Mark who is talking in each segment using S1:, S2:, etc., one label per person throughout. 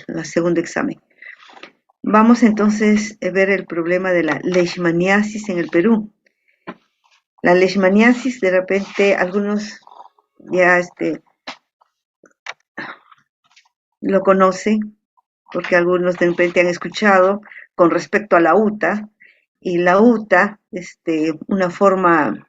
S1: el segundo examen. Vamos entonces a ver el problema de la leishmaniasis en el Perú. La leishmaniasis, de repente, algunos ya lo conocen, porque algunos de repente han escuchado con respecto a la UTA, y la UTA, una forma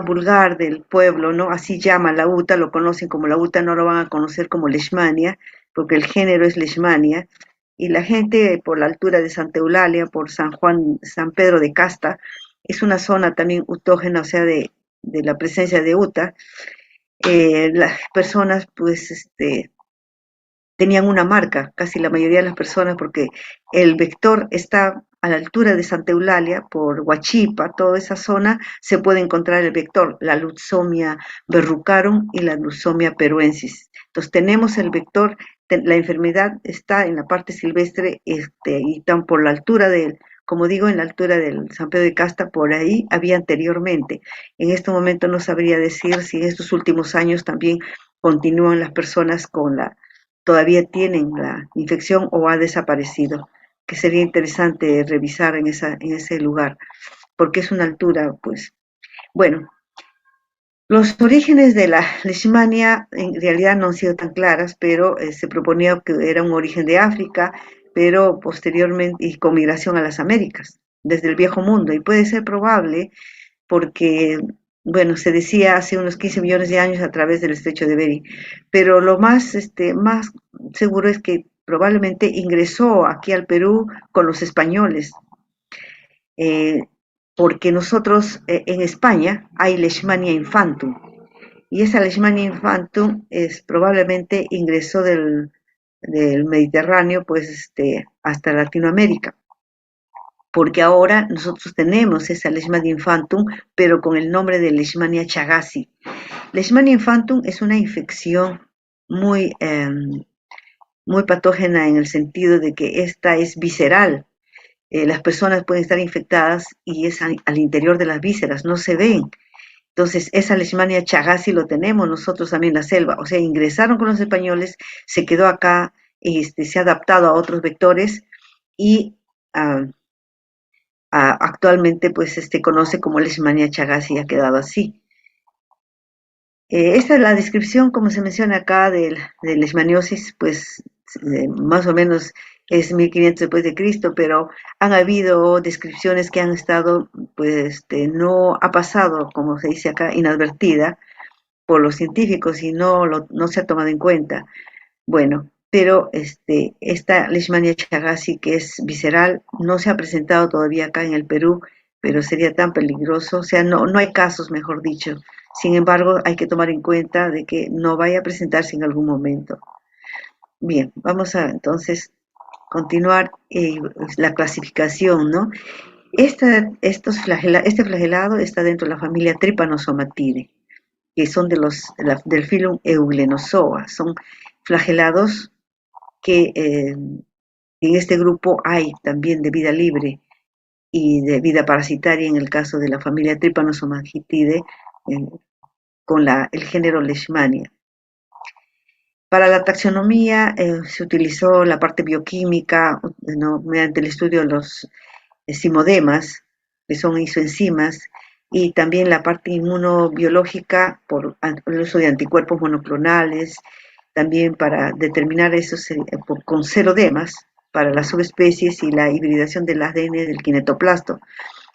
S1: vulgar del pueblo, ¿no? Así llama la UTA, lo conocen como la UTA, no lo van a conocer como leishmania, porque el género es leishmania, y la gente por la altura de Santa Eulalia, por San Juan, San Pedro de Casta, es una zona también utógena, o sea, de la presencia de UTA. Las personas, pues, tenían una marca, casi la mayoría de las personas, porque el vector está a la altura de Santa Eulalia, por Huachipa, toda esa zona, se puede encontrar el vector, la Lutzomia verrucarum y la Lutzomia peruensis. Entonces tenemos el vector, la enfermedad está en la parte silvestre, y tan por la altura del, como digo, en la altura del San Pedro de Casta, por ahí había anteriormente. En este momento no sabría decir si en estos últimos años también continúan las personas con todavía tienen la infección o ha desaparecido, que sería interesante revisar en ese lugar, porque es una altura, pues. Bueno, los orígenes de la leishmania en realidad no han sido tan claras, pero se proponía que era un origen de África, pero posteriormente, y con migración a las Américas, desde el Viejo Mundo, y puede ser probable porque, bueno, se decía hace unos 15 millones de años a través del estrecho de Bering, pero lo más seguro es que probablemente ingresó aquí al Perú con los españoles, eh, porque nosotros en España hay Leishmania infantum, y esa Leishmania infantum probablemente ingresó del Mediterráneo pues hasta Latinoamérica, porque ahora nosotros tenemos esa Leishmania infantum, pero con el nombre de Leishmania chagassi. Leishmania infantum es una infección muy, muy patógena en el sentido de que esta es visceral. Las personas pueden estar infectadas y es al interior de las vísceras, no se ven. Entonces, esa Leishmania chagassi lo tenemos nosotros también en la selva. O sea, ingresaron con los españoles, se quedó acá, se ha adaptado a otros vectores y actualmente pues conoce como Leishmania chagassi y ha quedado así. Esta es la descripción, como se menciona acá, de leishmaniosis, pues más o menos es 1500 después de Cristo, pero han habido descripciones que han estado, pues no ha pasado, como se dice acá, inadvertida por los científicos y no se ha tomado en cuenta. Bueno, pero esta Leishmania chagassi, que es visceral, no se ha presentado todavía acá en el Perú, pero sería tan peligroso, o sea, no hay casos, mejor dicho. Sin embargo, hay que tomar en cuenta de que no vaya a presentarse en algún momento. Bien, vamos a entonces continuar la clasificación, ¿no? Este flagelado está dentro de la familia Trypanosomatidae, que son del filum Eugenozoa, son flagelados que en este grupo hay también de vida libre y de vida parasitaria en el caso de la familia Trypanosomatidae, con el género Leishmania. Para la taxonomía se utilizó la parte bioquímica, ¿no?, mediante el estudio de los simodemas, que son isoenzimas, y también la parte inmunobiológica por el uso de anticuerpos monoclonales, también para determinar esos con serodemas para las subespecies y la hibridación del ADN del kinetoplasto.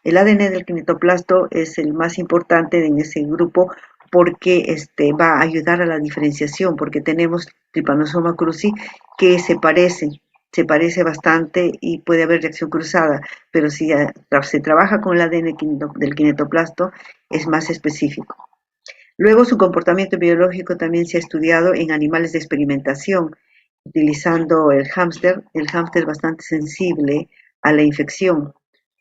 S1: El ADN del kinetoplasto es el más importante en ese grupo porque va a ayudar a la diferenciación, porque tenemos Trypanosoma cruzi que se parece bastante y puede haber reacción cruzada, pero si se trabaja con el ADN del kinetoplasto es más específico. Luego su comportamiento biológico también se ha estudiado en animales de experimentación, utilizando el hámster es bastante sensible a la infección.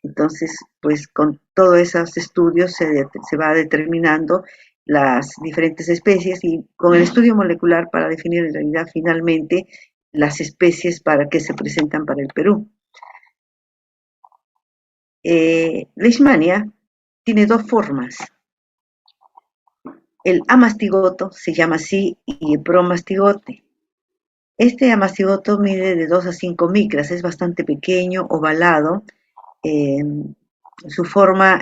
S1: Entonces, pues con todos esos estudios se va determinando las diferentes especies y con el estudio molecular para definir en realidad finalmente las especies para que se presentan para el Perú. Leishmania tiene dos formas. El amastigoto se llama así y el promastigote. Este amastigoto mide de 2 a 5 micras, es bastante pequeño, ovalado, eh, su forma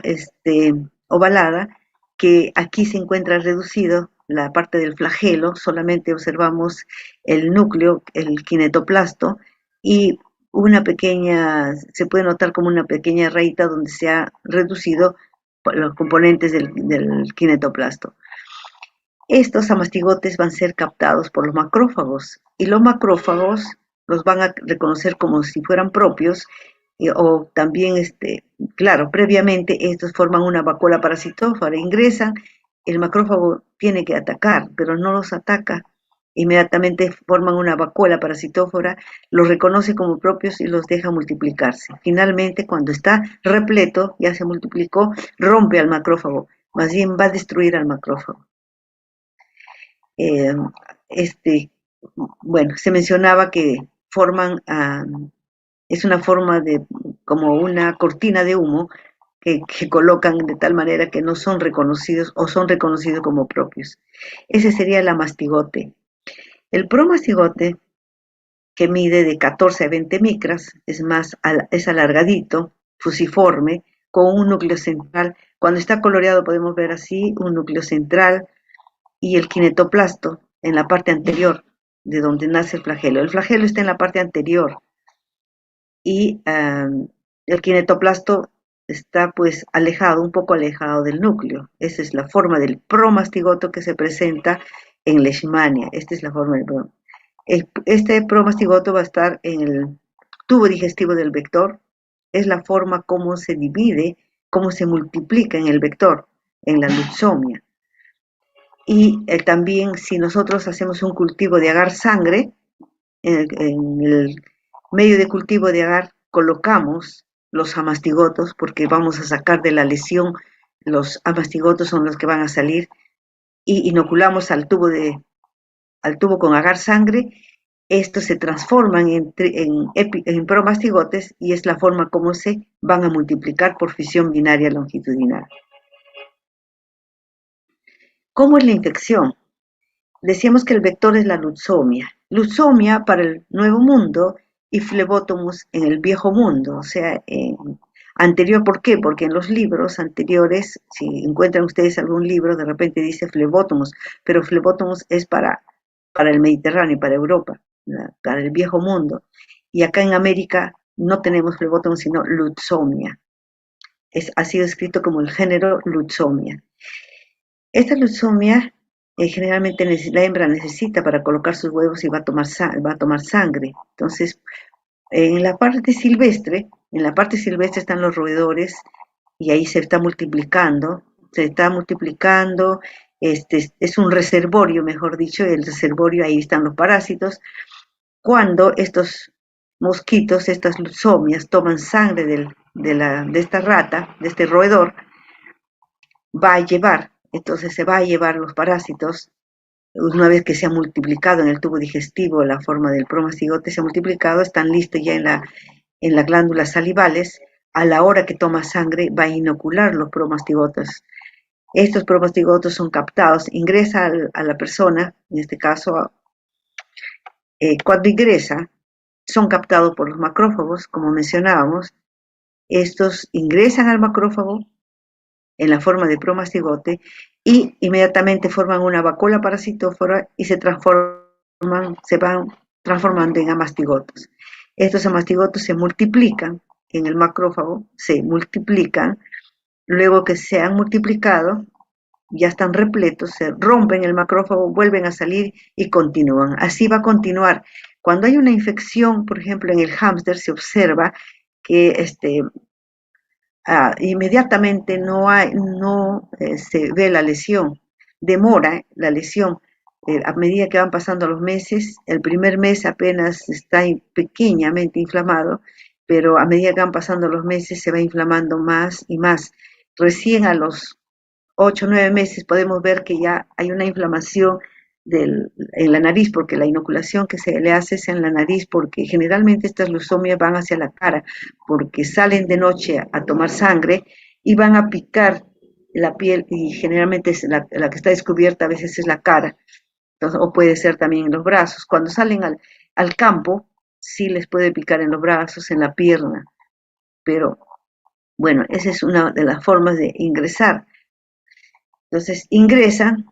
S1: ovalada, que aquí se encuentra reducido la parte del flagelo, solamente observamos el núcleo, el kinetoplasto, y una pequeña, se puede notar como una pequeña rayita donde se ha reducido los componentes del kinetoplasto. Estos amastigotes van a ser captados por los macrófagos y los macrófagos los van a reconocer como si fueran propios o también, claro, previamente estos forman una vacuola parasitófora, ingresan, el macrófago tiene que atacar, pero no los ataca, inmediatamente forman una vacuola parasitófora, los reconoce como propios y los deja multiplicarse. Finalmente, cuando está repleto, ya se multiplicó, rompe al macrófago, más bien va a destruir al macrófago. Eh, este, bueno, se mencionaba que forman, es una forma de, como una cortina de humo que colocan de tal manera que no son reconocidos o son reconocidos como propios. Ese sería el amastigote. El promastigote, que mide de 14 a 20 micras, es alargadito, fusiforme, con un núcleo central. Cuando está coloreado podemos ver así un núcleo central y el kinetoplasto en la parte anterior de donde nace el flagelo. El flagelo está en la parte anterior y el kinetoplasto está pues alejado, un poco alejado del núcleo. Esa es la forma del promastigoto que se presenta en Leishmania. Esta es la forma del Este promastigoto va a estar en el tubo digestivo del vector. Es la forma como se divide, cómo se multiplica en el vector, en la luxomia. Y también si nosotros hacemos un cultivo de agar sangre, en el medio de cultivo de agar colocamos los amastigotos porque vamos a sacar de la lesión, los amastigotos son los que van a salir y inoculamos al tubo con agar sangre, estos se transforman en promastigotes y es la forma como se van a multiplicar por fisión binaria longitudinal. ¿Cómo es la infección? Decíamos que el vector es la luxomia. Luxomia para el Nuevo Mundo y flebótomos en el Viejo Mundo, o sea, anterior, ¿por qué? Porque en los libros anteriores, si encuentran ustedes algún libro, de repente dice flebótomos, pero flebótomos es para el Mediterráneo, para Europa, para el Viejo Mundo. Y acá en América no tenemos flebótomos, sino luxomia. Ha sido escrito como el género luxomia. Esta luxomia generalmente la hembra necesita para colocar sus huevos y va a tomar sangre. Entonces, en la parte silvestre están los roedores y ahí se está multiplicando, es un reservorio, mejor dicho, el reservorio, ahí están los parásitos. Cuando estos mosquitos, estas luxomias, toman sangre de esta rata, de este roedor, entonces se va a llevar los parásitos, una vez que se ha multiplicado en el tubo digestivo, la forma del promastigote se ha multiplicado, están listos ya en las glándulas salivales, a la hora que toma sangre va a inocular los promastigotes. Estos promastigotes son captados, ingresa a la persona, en este caso, cuando ingresa, son captados por los macrófagos, como mencionábamos, estos ingresan al macrófago, en la forma de promastigote y inmediatamente forman una vacuola parasitófora y se van transformando en amastigotos. Estos amastigotos se multiplican en el macrófago, se multiplican, luego que se han multiplicado, ya están repletos, se rompen el macrófago, vuelven a salir y continúan. Así va a continuar. Cuando hay una infección, por ejemplo, en el hámster se observa que inmediatamente no se ve la lesión, demora la lesión. A medida que van pasando los meses, el primer mes apenas está pequeñamente inflamado, pero a medida que van pasando los meses se va inflamando más y más. Recién a los 8 o 9 meses podemos ver que ya hay una inflamación en la nariz, porque la inoculación que se le hace es en la nariz, porque generalmente estas leucemias van hacia la cara, porque salen de noche a tomar sangre y van a picar la piel y generalmente es la que está descubierta a veces es la cara, entonces, o puede ser también los brazos. Cuando salen al campo, sí les puede picar en los brazos, en la pierna, pero bueno, esa es una de las formas de ingresar. Entonces ingresan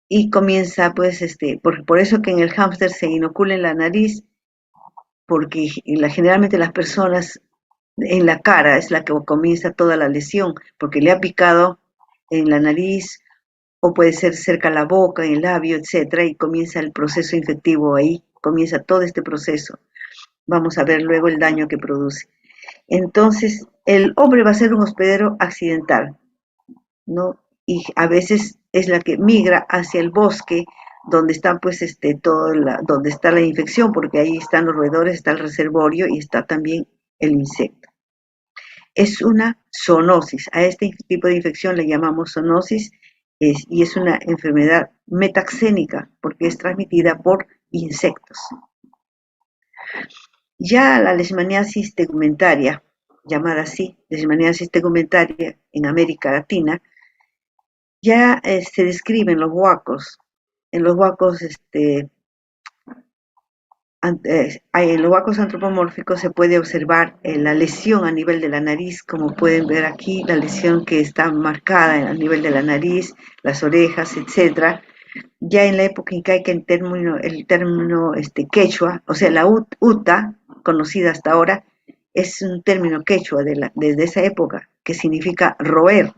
S1: y comienza pues por eso que en el hámster se inocula en la nariz, porque generalmente las personas en la cara es la que comienza toda la lesión, porque le ha picado en la nariz o puede ser cerca a la boca, en el labio, etcétera, y comienza el proceso infectivo ahí, comienza todo este proceso. Vamos a ver luego el daño que produce. Entonces, el hombre va a ser un hospedero accidental, ¿no? Y a veces es la que migra hacia el bosque donde está pues donde está la infección, porque ahí están los roedores, está el reservorio y está también el insecto. Es una zoonosis. A este tipo de infección le llamamos zoonosis y es una enfermedad metaxénica porque es transmitida por insectos. Ya la leishmaniasis tegumentaria, llamada así, leishmaniasis tegumentaria en América Latina, ya se describe en los huacos. En los huacos en los huacos antropomórficos se puede observar la lesión a nivel de la nariz, como pueden ver aquí, la lesión que está marcada a nivel de la nariz, las orejas, etcétera. Ya en la época incaica el término quechua, o sea, la uta, conocida hasta ahora, es un término quechua desde esa época, que significa roer.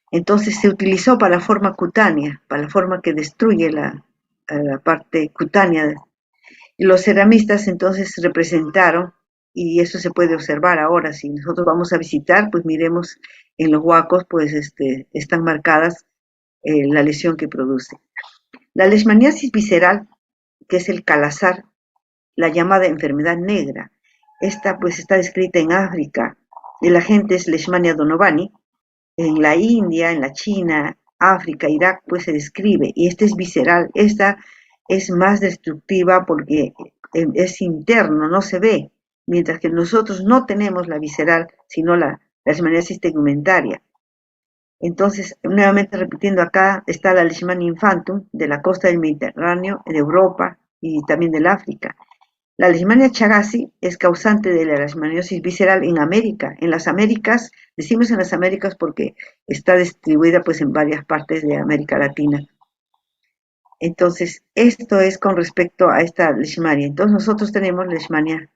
S1: Entonces se utilizó para la forma cutánea, para la forma que destruye la parte cutánea. Los ceramistas entonces representaron, y eso se puede observar ahora, si nosotros vamos a visitar, pues miremos en los huacos, pues están marcadas la lesión que produce. La leishmaniasis visceral, que es el calazar, la llamada enfermedad negra, esta pues está descrita en África, el agente es Leishmania donovani, en la India, en la China, África, Irak, pues se describe, y esta es visceral, esta es más destructiva porque es interno, no se ve, mientras que nosotros no tenemos la visceral, sino la leishmaniasis tegumentaria. Entonces, nuevamente repitiendo acá, está la Leishmania infantum de la costa del Mediterráneo, de Europa y también del África. La Leishmania chagassi es causante de la leishmaniosis visceral en América. En las Américas, decimos en las Américas porque está distribuida pues en varias partes de América Latina. Entonces, esto es con respecto a esta leishmania. Entonces, nosotros tenemos leishmania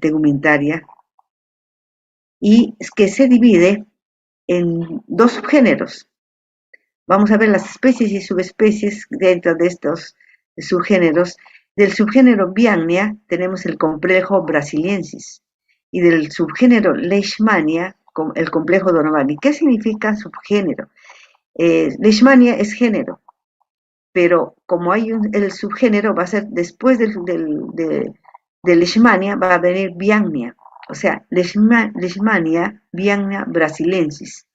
S1: tegumentaria y es que se divide en dos subgéneros. Vamos a ver las especies y subespecies dentro de estos subgéneros. Del subgénero Biangnia tenemos el complejo brasiliensis y del subgénero Leishmania el complejo Donovani. ¿Qué significa subgénero? Leishmania es género, pero como hay el subgénero va a ser después de Leishmania va a venir Biangnia, o sea, Leishmania Biangnia brasiliensis.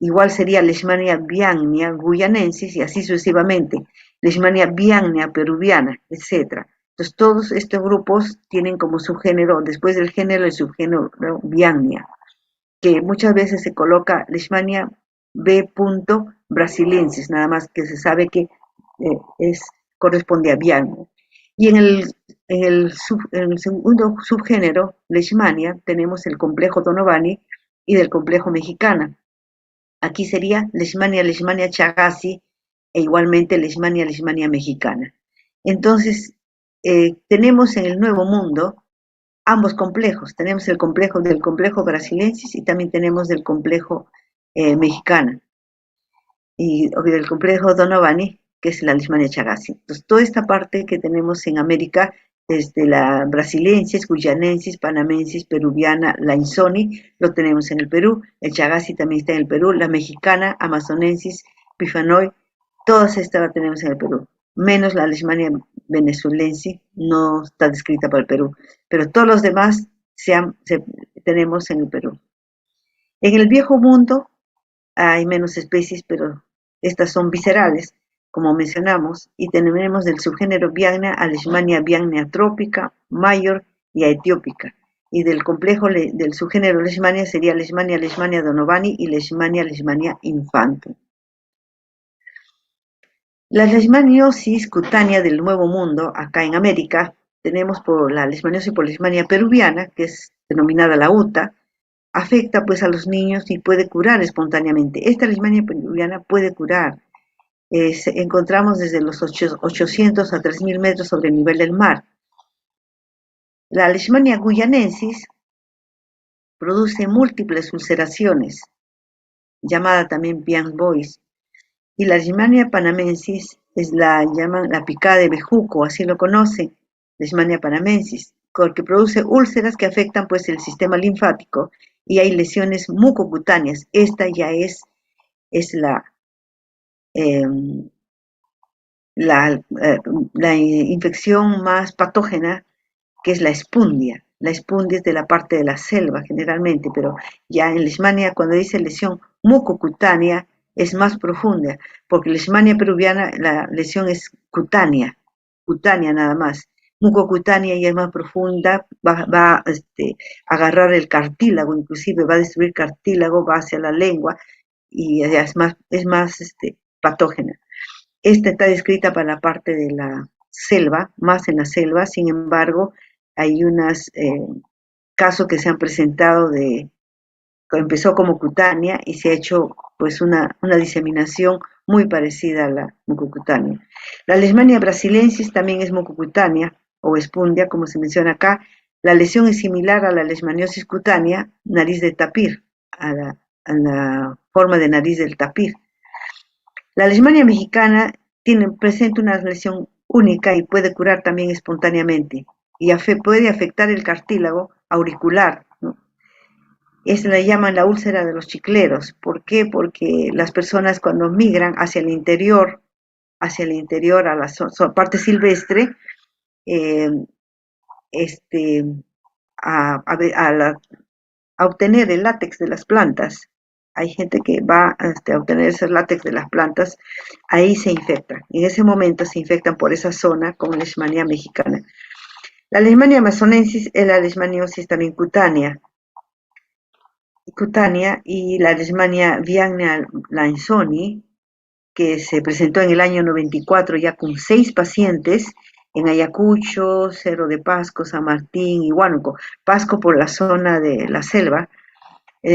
S1: Igual sería Leishmania biangnia guyanensis y así sucesivamente, Leishmania biangnia peruviana, etc. Entonces todos estos grupos tienen como subgénero, después del género, el subgénero biangnia, que muchas veces se coloca Leishmania B. brasiliensis, nada más que se sabe que corresponde a biangnia. Y en el segundo subgénero, Leishmania, tenemos el complejo Donovani y del complejo mexicana. Aquí sería Leishmania chagassi e igualmente Leishmania mexicana. Entonces, tenemos en el Nuevo Mundo ambos complejos. Tenemos el complejo del complejo brasilensis y también tenemos del complejo mexicano y del complejo Donovani, que es la Leishmania chagassi. Entonces, toda esta parte que tenemos en América, desde la brasilensis, guyanensis, panamensis, peruviana, la insoni, lo tenemos en el Perú, el chagassi también está en el Perú, la mexicana, amazonensis, pifanoy, todas estas las tenemos en el Perú, menos la Leishmania venezuelensis, no está descrita para el Perú, pero todos los demás tenemos en el Perú. En el Viejo Mundo hay menos especies, pero estas son viscerales, como mencionamos, y tenemos del subgénero Biangnia a Leishmania biangnia trópica, mayor y a etiópica. Y del complejo del subgénero Leishmania sería Leishmania donovani y Leishmania infantum. La leishmaniosis cutánea del Nuevo Mundo, acá en América, tenemos por la leishmaniosis por leishmania peruviana, que es denominada la UTA, afecta pues a los niños y puede curar espontáneamente. Esta leishmania peruviana puede curar. Encontramos desde los 800 a 3000 metros sobre el nivel del mar. La leishmania guyanensis produce múltiples ulceraciones, llamada también Pian Boys, y la leishmania panamensis llaman la picada de bejuco, así lo conocen, leishmania panamensis, porque produce úlceras que afectan pues el sistema linfático y hay lesiones mucocutáneas. Esta ya es eh, la infección más patógena, que es la espundia. La espundia es de la parte de la selva generalmente, pero ya en leishmania, cuando dice lesión mucocutánea, es más profunda, porque leishmania peruviana la lesión es cutánea nada más. Mucocutánea ya es más profunda, va a agarrar el cartílago, inclusive va a destruir cartílago, va hacia la lengua y ya es más patógena. Esta está descrita para la parte de la selva, más en la selva, sin embargo, hay unos casos que se han presentado empezó como cutánea y se ha hecho pues una diseminación muy parecida a la mucocutánea. La leishmania brasilensis también es mucocutánea o espundia, como se menciona acá. La lesión es similar a la leishmaniosis cutánea, nariz de tapir, a la forma de nariz del tapir. La leishmania mexicana presenta una lesión única y puede curar también espontáneamente y puede afectar el cartílago auricular, ¿no? Esta la llaman la úlcera de los chicleros. ¿Por qué? Porque las personas cuando migran hacia el interior a la parte silvestre, eh, este, a obtener el látex de las plantas. Hay gente que va a obtener ese látex de las plantas, ahí se infectan. En ese momento se infectan por esa zona con leishmania mexicana. La leishmania amazonensis es la leishmaniosis también cutánea y la leishmania viagna lanzoni, que se presentó en el año 94 ya con 6 pacientes en Ayacucho, Cerro de Pasco, San Martín y Huánuco. Pasco por la zona de la selva,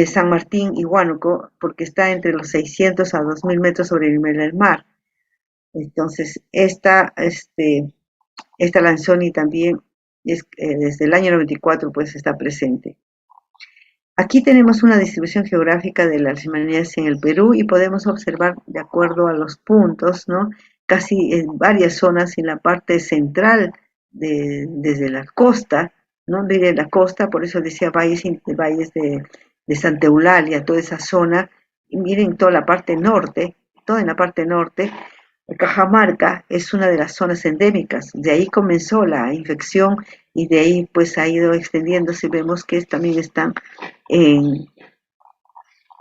S1: San Martín y Huánuco, porque está entre los 600 a 2000 metros sobre el nivel del mar. Entonces, esta Lanzoni también desde el año 94 pues está presente. Aquí tenemos una distribución geográfica de las leishmaniasis en el Perú y podemos observar de acuerdo a los puntos, ¿no? Casi en varias zonas en la parte central desde la costa, ¿no? De la costa, por eso decía valles de Santa Eulalia, toda esa zona, y miren toda la parte norte, toda en la parte norte, Cajamarca es una de las zonas endémicas, de ahí comenzó la infección y de ahí pues ha ido extendiéndose, vemos que también están en,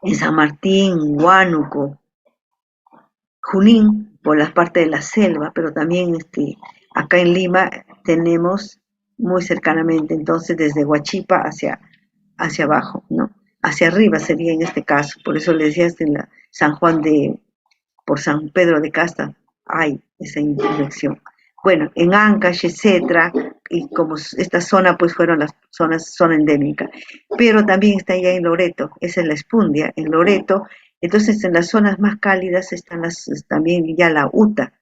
S1: en San Martín, Huánuco, Junín, por la parte de la selva, pero también acá en Lima tenemos muy cercanamente, entonces desde Huachipa hacia abajo, ¿no? Hacia arriba sería en este caso, por eso le decía en la San Juan por San Pedro de Casta hay esa infección. Bueno, en Ancash, etcétera, y como esta zona pues fueron las zona endémica, pero también está allá en Loreto, esa es la espundia, en Loreto, entonces en las zonas más cálidas están también ya la UTA,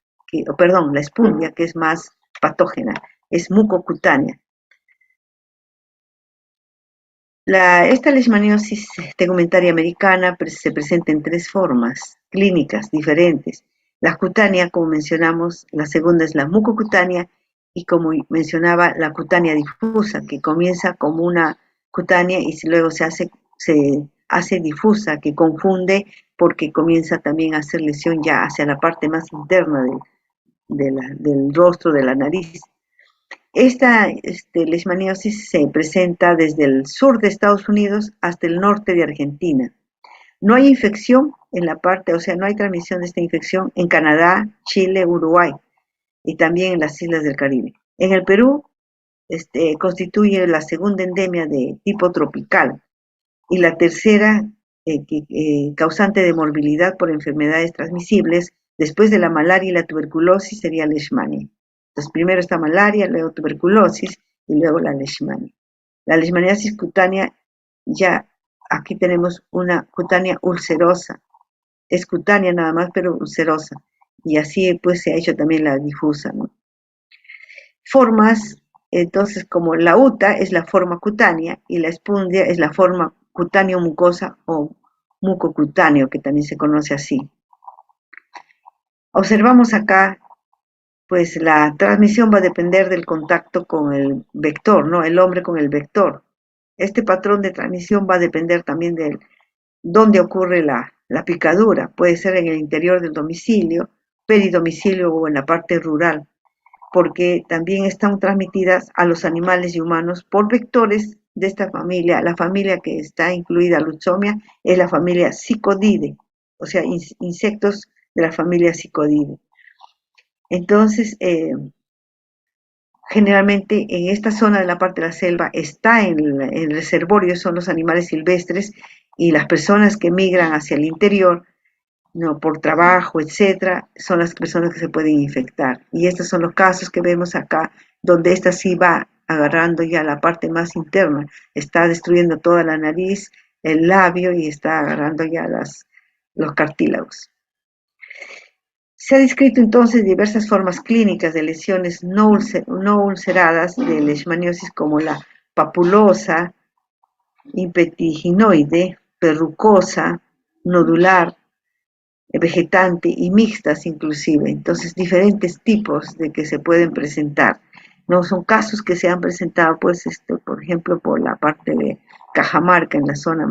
S1: perdón, la espundia, que es más patógena, es mucocutánea. Esta leishmaniosis tegumentaria americana se presenta en 3 formas clínicas diferentes. La cutánea, como mencionamos, la segunda es la mucocutánea y como mencionaba, la cutánea difusa, que comienza como una cutánea y luego se hace difusa, que confunde porque comienza también a hacer lesión ya hacia la parte más interna del rostro, de la nariz. Esta leishmaniosis se presenta desde el sur de Estados Unidos hasta el norte de Argentina. No hay infección en la parte, o sea, no hay transmisión de esta infección en Canadá, Chile, Uruguay y también en las islas del Caribe. En el Perú constituye la segunda endemia de tipo tropical y la tercera causante de morbilidad por enfermedades transmisibles después de la malaria y la tuberculosis sería la leishmania. Entonces, primero está malaria, luego tuberculosis y luego la leishmania. La leishmaniasis cutánea, ya aquí tenemos una cutánea ulcerosa, es cutánea nada más, pero ulcerosa. Y así pues se ha hecho también la difusa, ¿no? Formas, entonces como la UTA es la forma cutánea y la espundia es la forma cutáneo mucosa o mucocutáneo, que también se conoce así. Observamos acá, pues la transmisión va a depender del contacto con el vector, ¿no? El hombre con el vector. Este patrón de transmisión va a depender también de dónde ocurre la picadura. Puede ser en el interior del domicilio, peridomicilio o en la parte rural, porque también están transmitidas a los animales y humanos por vectores de esta familia. La familia que está incluida Lutzomia es la familia Psicodidae, o sea, insectos de la familia Psicodidae. Entonces, generalmente en esta zona de la parte de la selva está en el reservorio, son los animales silvestres y las personas que migran hacia el interior, no, por trabajo, etcétera, son las personas que se pueden infectar. Y estos son los casos que vemos acá, donde esta sí va agarrando ya la parte más interna, está destruyendo toda la nariz, el labio y está agarrando ya los cartílagos. Se ha descrito entonces diversas formas clínicas de lesiones no ulceradas de leishmaniosis como la papulosa, impetiginoide, perrucosa, nodular, vegetante y mixtas inclusive. Entonces, diferentes tipos de que se pueden presentar. No son casos que se han presentado, pues, por ejemplo, por la parte de Cajamarca, en la zona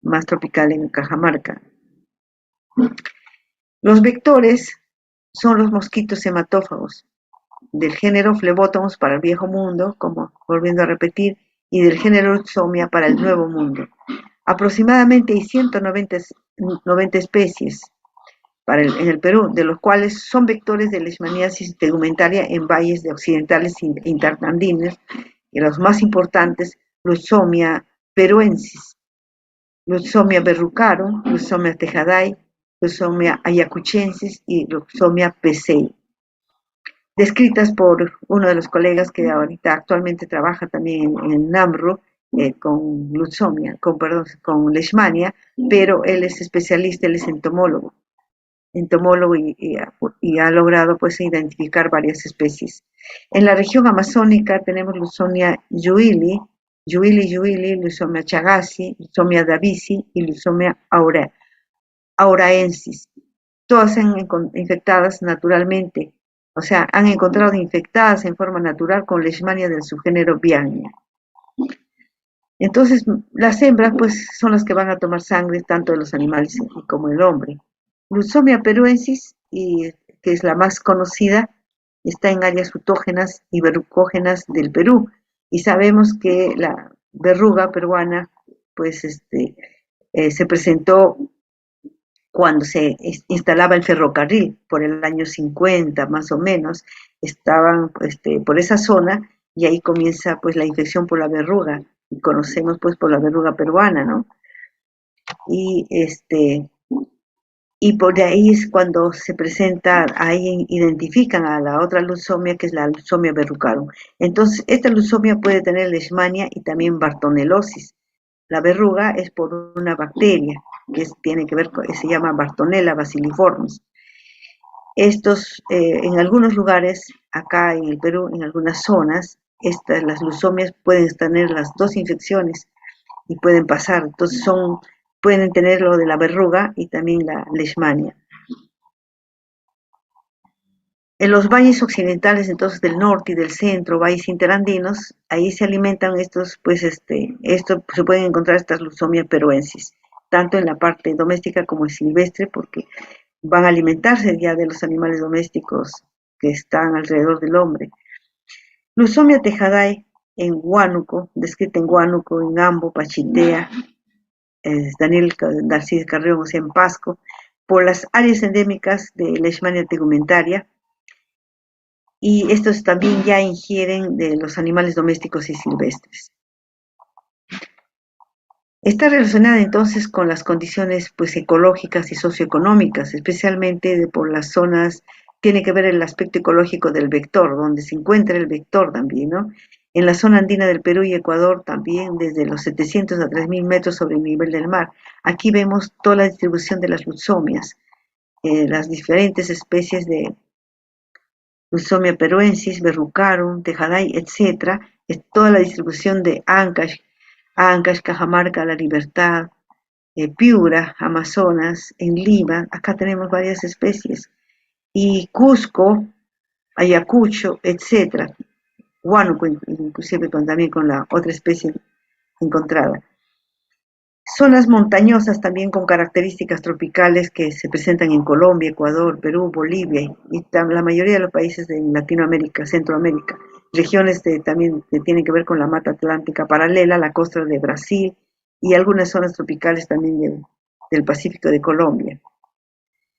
S1: más tropical en Cajamarca. Los vectores son los mosquitos hematófagos del género Phlebotomus para el Viejo Mundo, como volviendo a repetir, y del género Lutzomia para el Nuevo Mundo. Aproximadamente hay 190 especies en el Perú, de los cuales son vectores de leishmaniasis tegumentaria en valles de occidentales interandinos, y los más importantes, Lutzomia peruensis, Lutzomia verrucarum, Lutzomia tejadai, Lutzomia ayacuchensis y Lutzomia pecei, descritas por uno de los colegas que ahorita actualmente trabaja también en el NAMRO, con Lutzomia, con leishmania, pero él es especialista, él es entomólogo y ha logrado pues identificar varias especies. En la región amazónica tenemos Lutzomia yuili, Lutzomia chagasi, Lutzomia davisi y Lutzomia auraensis. Todas han infectadas naturalmente, o sea, han encontrado infectadas en forma natural con leishmania del subgénero Viagna. Entonces, las hembras pues son las que van a tomar sangre tanto de los animales como el hombre. Lutzomia peruensis, que es la más conocida, está en áreas autógenas y verrucógenas del Perú. Y sabemos que la verruga peruana pues se presentó cuando se instalaba el ferrocarril, por el año 50 más o menos, estaban por esa zona y ahí comienza pues la infección por la verruga, y conocemos pues por la verruga peruana, ¿no? Y y por ahí es cuando se presenta, ahí identifican a la otra Lutzomia, que es la Lutzomia verrucarum. Entonces, esta Lutzomia puede tener leishmania y también bartonelosis. La verruga es por una bacteria que tiene que ver con, se llama Bartonella bacilliformis. En algunos lugares, acá en el Perú, en algunas zonas, las lusomias pueden tener las dos infecciones y pueden pasar. Entonces pueden tener lo de la verruga y también la leishmania. En los valles occidentales, entonces del norte y del centro, valles interandinos, ahí se alimentan esto se pueden encontrar estas Lutzomia peruensis, tanto en la parte doméstica como silvestre, porque van a alimentarse ya de los animales domésticos que están alrededor del hombre. Lutzomia tejadai en Huánuco, descrita en Huánuco, en Ambo, Pachitea, Daniel Narcís Carrión, o sea, en Pasco, por las áreas endémicas de Leishmania tegumentaria, y estos también ya ingieren de los animales domésticos y silvestres. Está relacionada entonces con las condiciones pues ecológicas y socioeconómicas, especialmente por las zonas tiene que ver el aspecto ecológico del vector, donde se encuentra el vector también, ¿no? En la zona andina del Perú y Ecuador también, desde los 700 a 3000 metros sobre el nivel del mar. Aquí vemos toda la distribución de las luxomias, las diferentes especies de Luxomia peruensis, verrucarum, tejaday, etc. Es toda la distribución de Ancash, Cajamarca, La Libertad, Piura, Amazonas, en Lima, acá tenemos varias especies, y Cusco, Ayacucho, etc. Huánuco, inclusive también con la otra especie encontrada. Zonas montañosas también con características tropicales que se presentan en Colombia, Ecuador, Perú, Bolivia y la mayoría de los países de Latinoamérica, Centroamérica. Regiones también que tienen que ver con la mata atlántica paralela, la costa de Brasil y algunas zonas tropicales también del Pacífico de Colombia.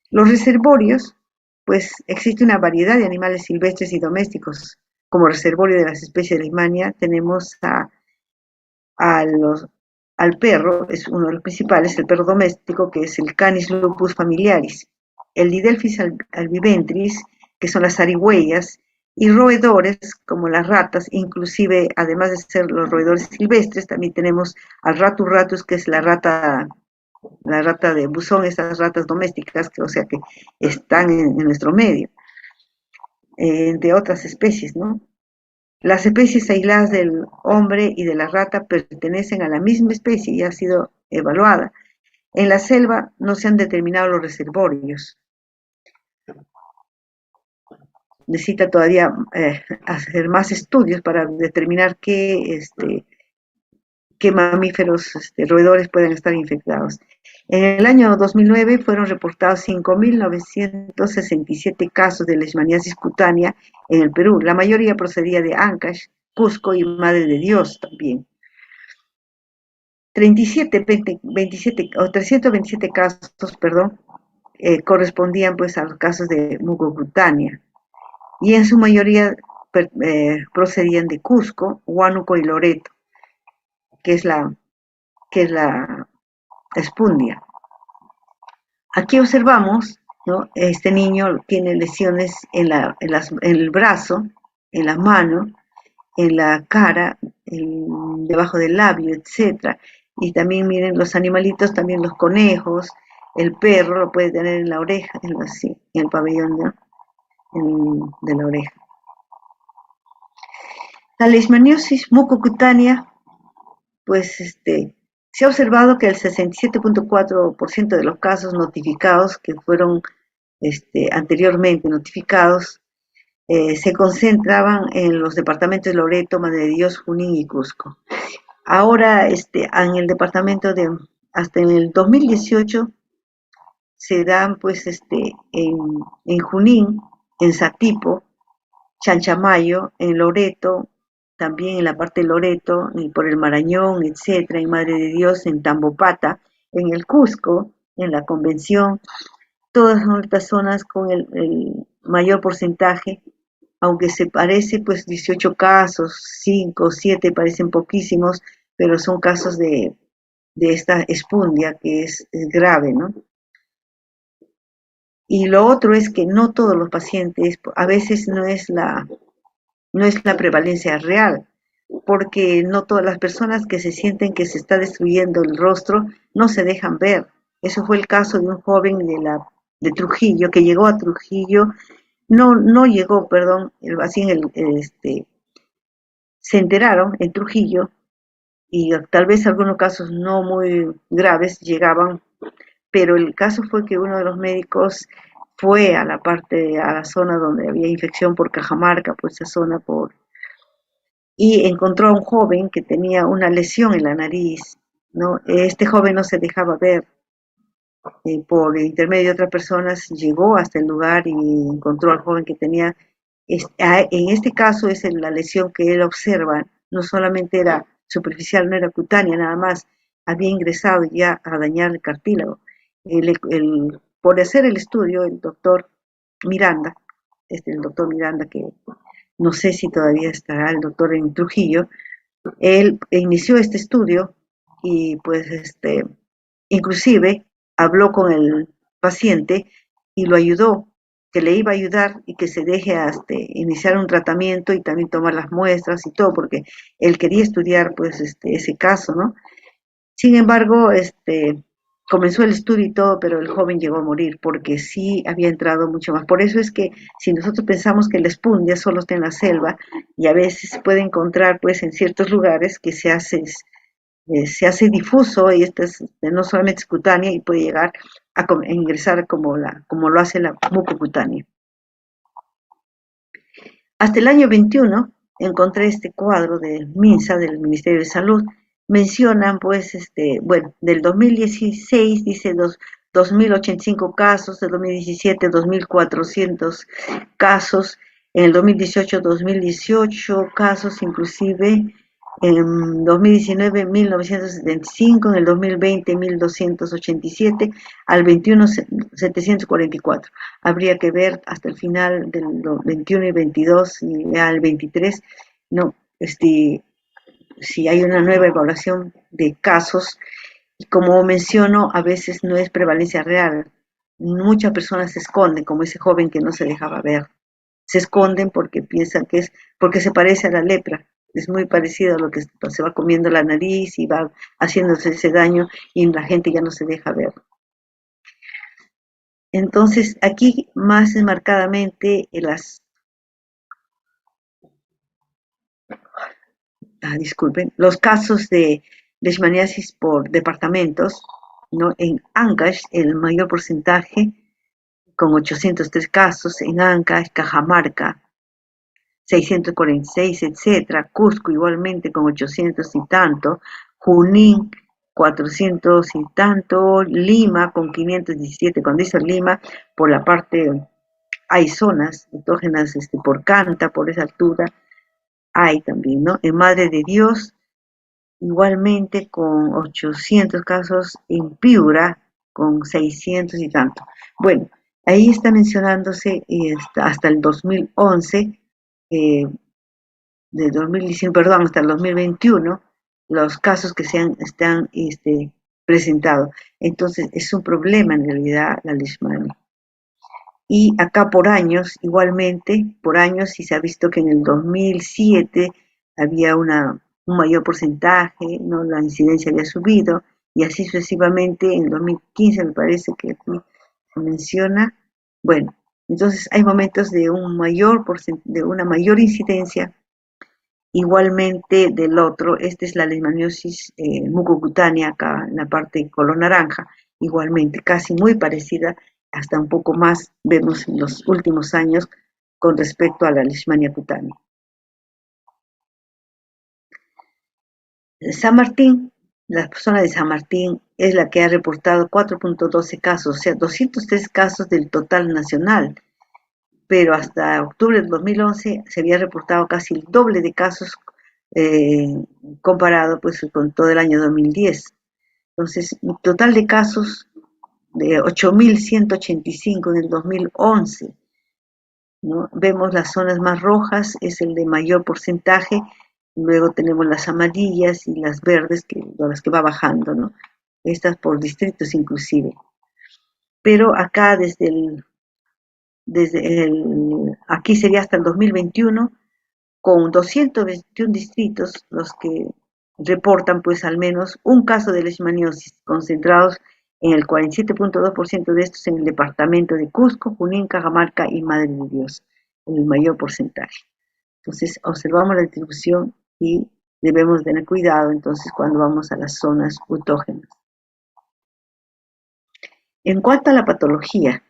S1: Los reservorios, pues existe una variedad de animales silvestres y domésticos. Como reservorio de las especies de Leishmania tenemos a los, al perro, es uno de los principales, el perro doméstico, que es el Canis lupus familiaris, el Didelphis albiventris, que son las zarigüeyas, y roedores como las ratas, inclusive además de ser los roedores silvestres, también tenemos al Ratus ratus, que es la rata de buzón, estas ratas domésticas, que, o sea que están en nuestro medio, de otras especies, ¿no? Las especies aisladas del hombre y de la rata pertenecen a la misma especie y ha sido evaluada. En la selva no se han determinado los reservorios. Necesita todavía hacer más estudios para determinar qué mamíferos roedores pueden estar infectados. En el año 2009 fueron reportados 5.967 casos de leishmaniasis cutánea en el Perú. La mayoría procedía de Ancash, Cusco y Madre de Dios también. 327 casos, perdón, correspondían pues a los casos de mucocutánea y en su mayoría procedían de Cusco, Huánuco y Loreto, que es la espundia. Aquí observamos, ¿no? Este niño tiene lesiones en el brazo, en la mano, en la cara, debajo del labio, etc. Y también miren los animalitos, también los conejos, el perro lo puede tener en la oreja, en el pabellón de la oreja. La leishmaniosis mucocutánea, pues se ha observado que el 67.4% de los casos notificados, que fueron anteriormente notificados, se concentraban en los departamentos de Loreto, Madre de Dios, Junín y Cusco. Ahora, en el departamento hasta en el 2018, se dan, pues, en Junín, en Satipo, Chanchamayo, en Loreto, también en la parte de Loreto, por el Marañón, etcétera, en Madre de Dios, en Tambopata, en el Cusco, en la Convención, todas son estas zonas con el mayor porcentaje, aunque se parece, pues 18 casos, 5 o 7 parecen poquísimos, pero son casos de esta espundia que es grave, ¿no? Y lo otro es que no todos los pacientes, a veces no es la prevalencia real, porque no todas las personas que se sienten que se está destruyendo el rostro no se dejan ver. Eso fue el caso de un joven de Trujillo, que llegó a Trujillo, no llegó, perdón, así se enteraron en Trujillo, y tal vez algunos casos no muy graves llegaban, pero el caso fue que uno de los médicos fue a la zona donde había infección por Cajamarca, por esa zona, y encontró a un joven que tenía una lesión en la nariz, ¿no? Este joven no se dejaba ver, por intermedio de otras personas llegó hasta el lugar y encontró al joven que tenía, en este caso es la lesión que él observa, no solamente era superficial, no era cutánea nada más, había ingresado ya a dañar el cartílago. Por hacer el estudio, el doctor Miranda, el doctor Miranda, que no sé si todavía estará el doctor en Trujillo, él inició este estudio y pues inclusive habló con el paciente y lo ayudó que le iba a ayudar y que se deje iniciar un tratamiento y también tomar las muestras y todo, porque él quería estudiar pues ese caso, ¿no? Sin embargo, comenzó el estudio y todo, pero el joven llegó a morir porque sí había entrado mucho más. Por eso es que si nosotros pensamos que la espundia solo está en la selva y a veces se puede encontrar pues en ciertos lugares que se hace difuso y esta es, no solamente es cutánea y puede llegar a ingresar como lo hace la mucocutánea. Hasta el año 21 encontré este cuadro de MINSA, del Ministerio de Salud. Mencionan, pues, bueno, del 2016 dice 2.085 casos, del 2017 2.400 casos, en el 2018 2.018 casos, inclusive en 2019 1.975, en el 2020 1.287, al 21 744. Habría que ver hasta el final del 21 y 22 y al 23, no, si hay una nueva evaluación de casos, y como menciono, a veces no es prevalencia real. Muchas personas se esconden, como ese joven que no se dejaba ver. Se esconden porque piensan que es, porque se parece a la lepra. Es muy parecido a lo que se va comiendo la nariz y va haciéndose ese daño y la gente ya no se deja ver. Entonces, aquí más marcadamente disculpen, los casos de leishmaniasis por departamentos, ¿no? En Ancash, el mayor porcentaje, con 803 casos, en Ancash, Cajamarca, 646, etcétera, Cusco igualmente con 800 y tanto, Junín, 400 y tanto, Lima con 517, cuando dice Lima, por la parte, hay zonas autógenas por Canta, por esa altura, hay también, ¿no? En Madre de Dios, igualmente con 800 casos en Piura, con 600 y tanto. Bueno, ahí está mencionándose hasta el 2011, de 2019, perdón, hasta el 2021, los casos que están presentados. Entonces, es un problema en realidad la leishmania. Y acá por años, igualmente, por años, sí se ha visto que en el 2007 había un mayor porcentaje, ¿no? La incidencia había subido, y así sucesivamente, en el 2015 me parece que aquí se menciona, bueno, entonces hay momentos de de una mayor incidencia, igualmente del otro, esta es la leishmaniosis mucocutánea acá en la parte color naranja, igualmente casi muy parecida, hasta un poco más vemos en los últimos años con respecto a la leishmania cutánea. San Martín, la zona de San Martín es la que ha reportado 4.12 casos, o sea, 203 casos del total nacional, pero hasta octubre del 2011 se había reportado casi el doble de casos eh, comparado pues con todo el año 2010. Entonces, un total de casos de 8.185 en el 2011, ¿no? Vemos las zonas más rojas, es el de mayor porcentaje, luego tenemos las amarillas y las verdes, las que va bajando, ¿no? Estas por distritos inclusive. Pero acá aquí sería hasta el 2021, con 221 distritos los que reportan pues al menos un caso de leishmaniosis, concentrados en el 47.2% de estos en el departamento de Cusco, Junín, Cajamarca y Madre de Dios, en el mayor porcentaje. Entonces observamos la distribución y debemos tener cuidado entonces cuando vamos a las zonas autógenas. En cuanto a la patología,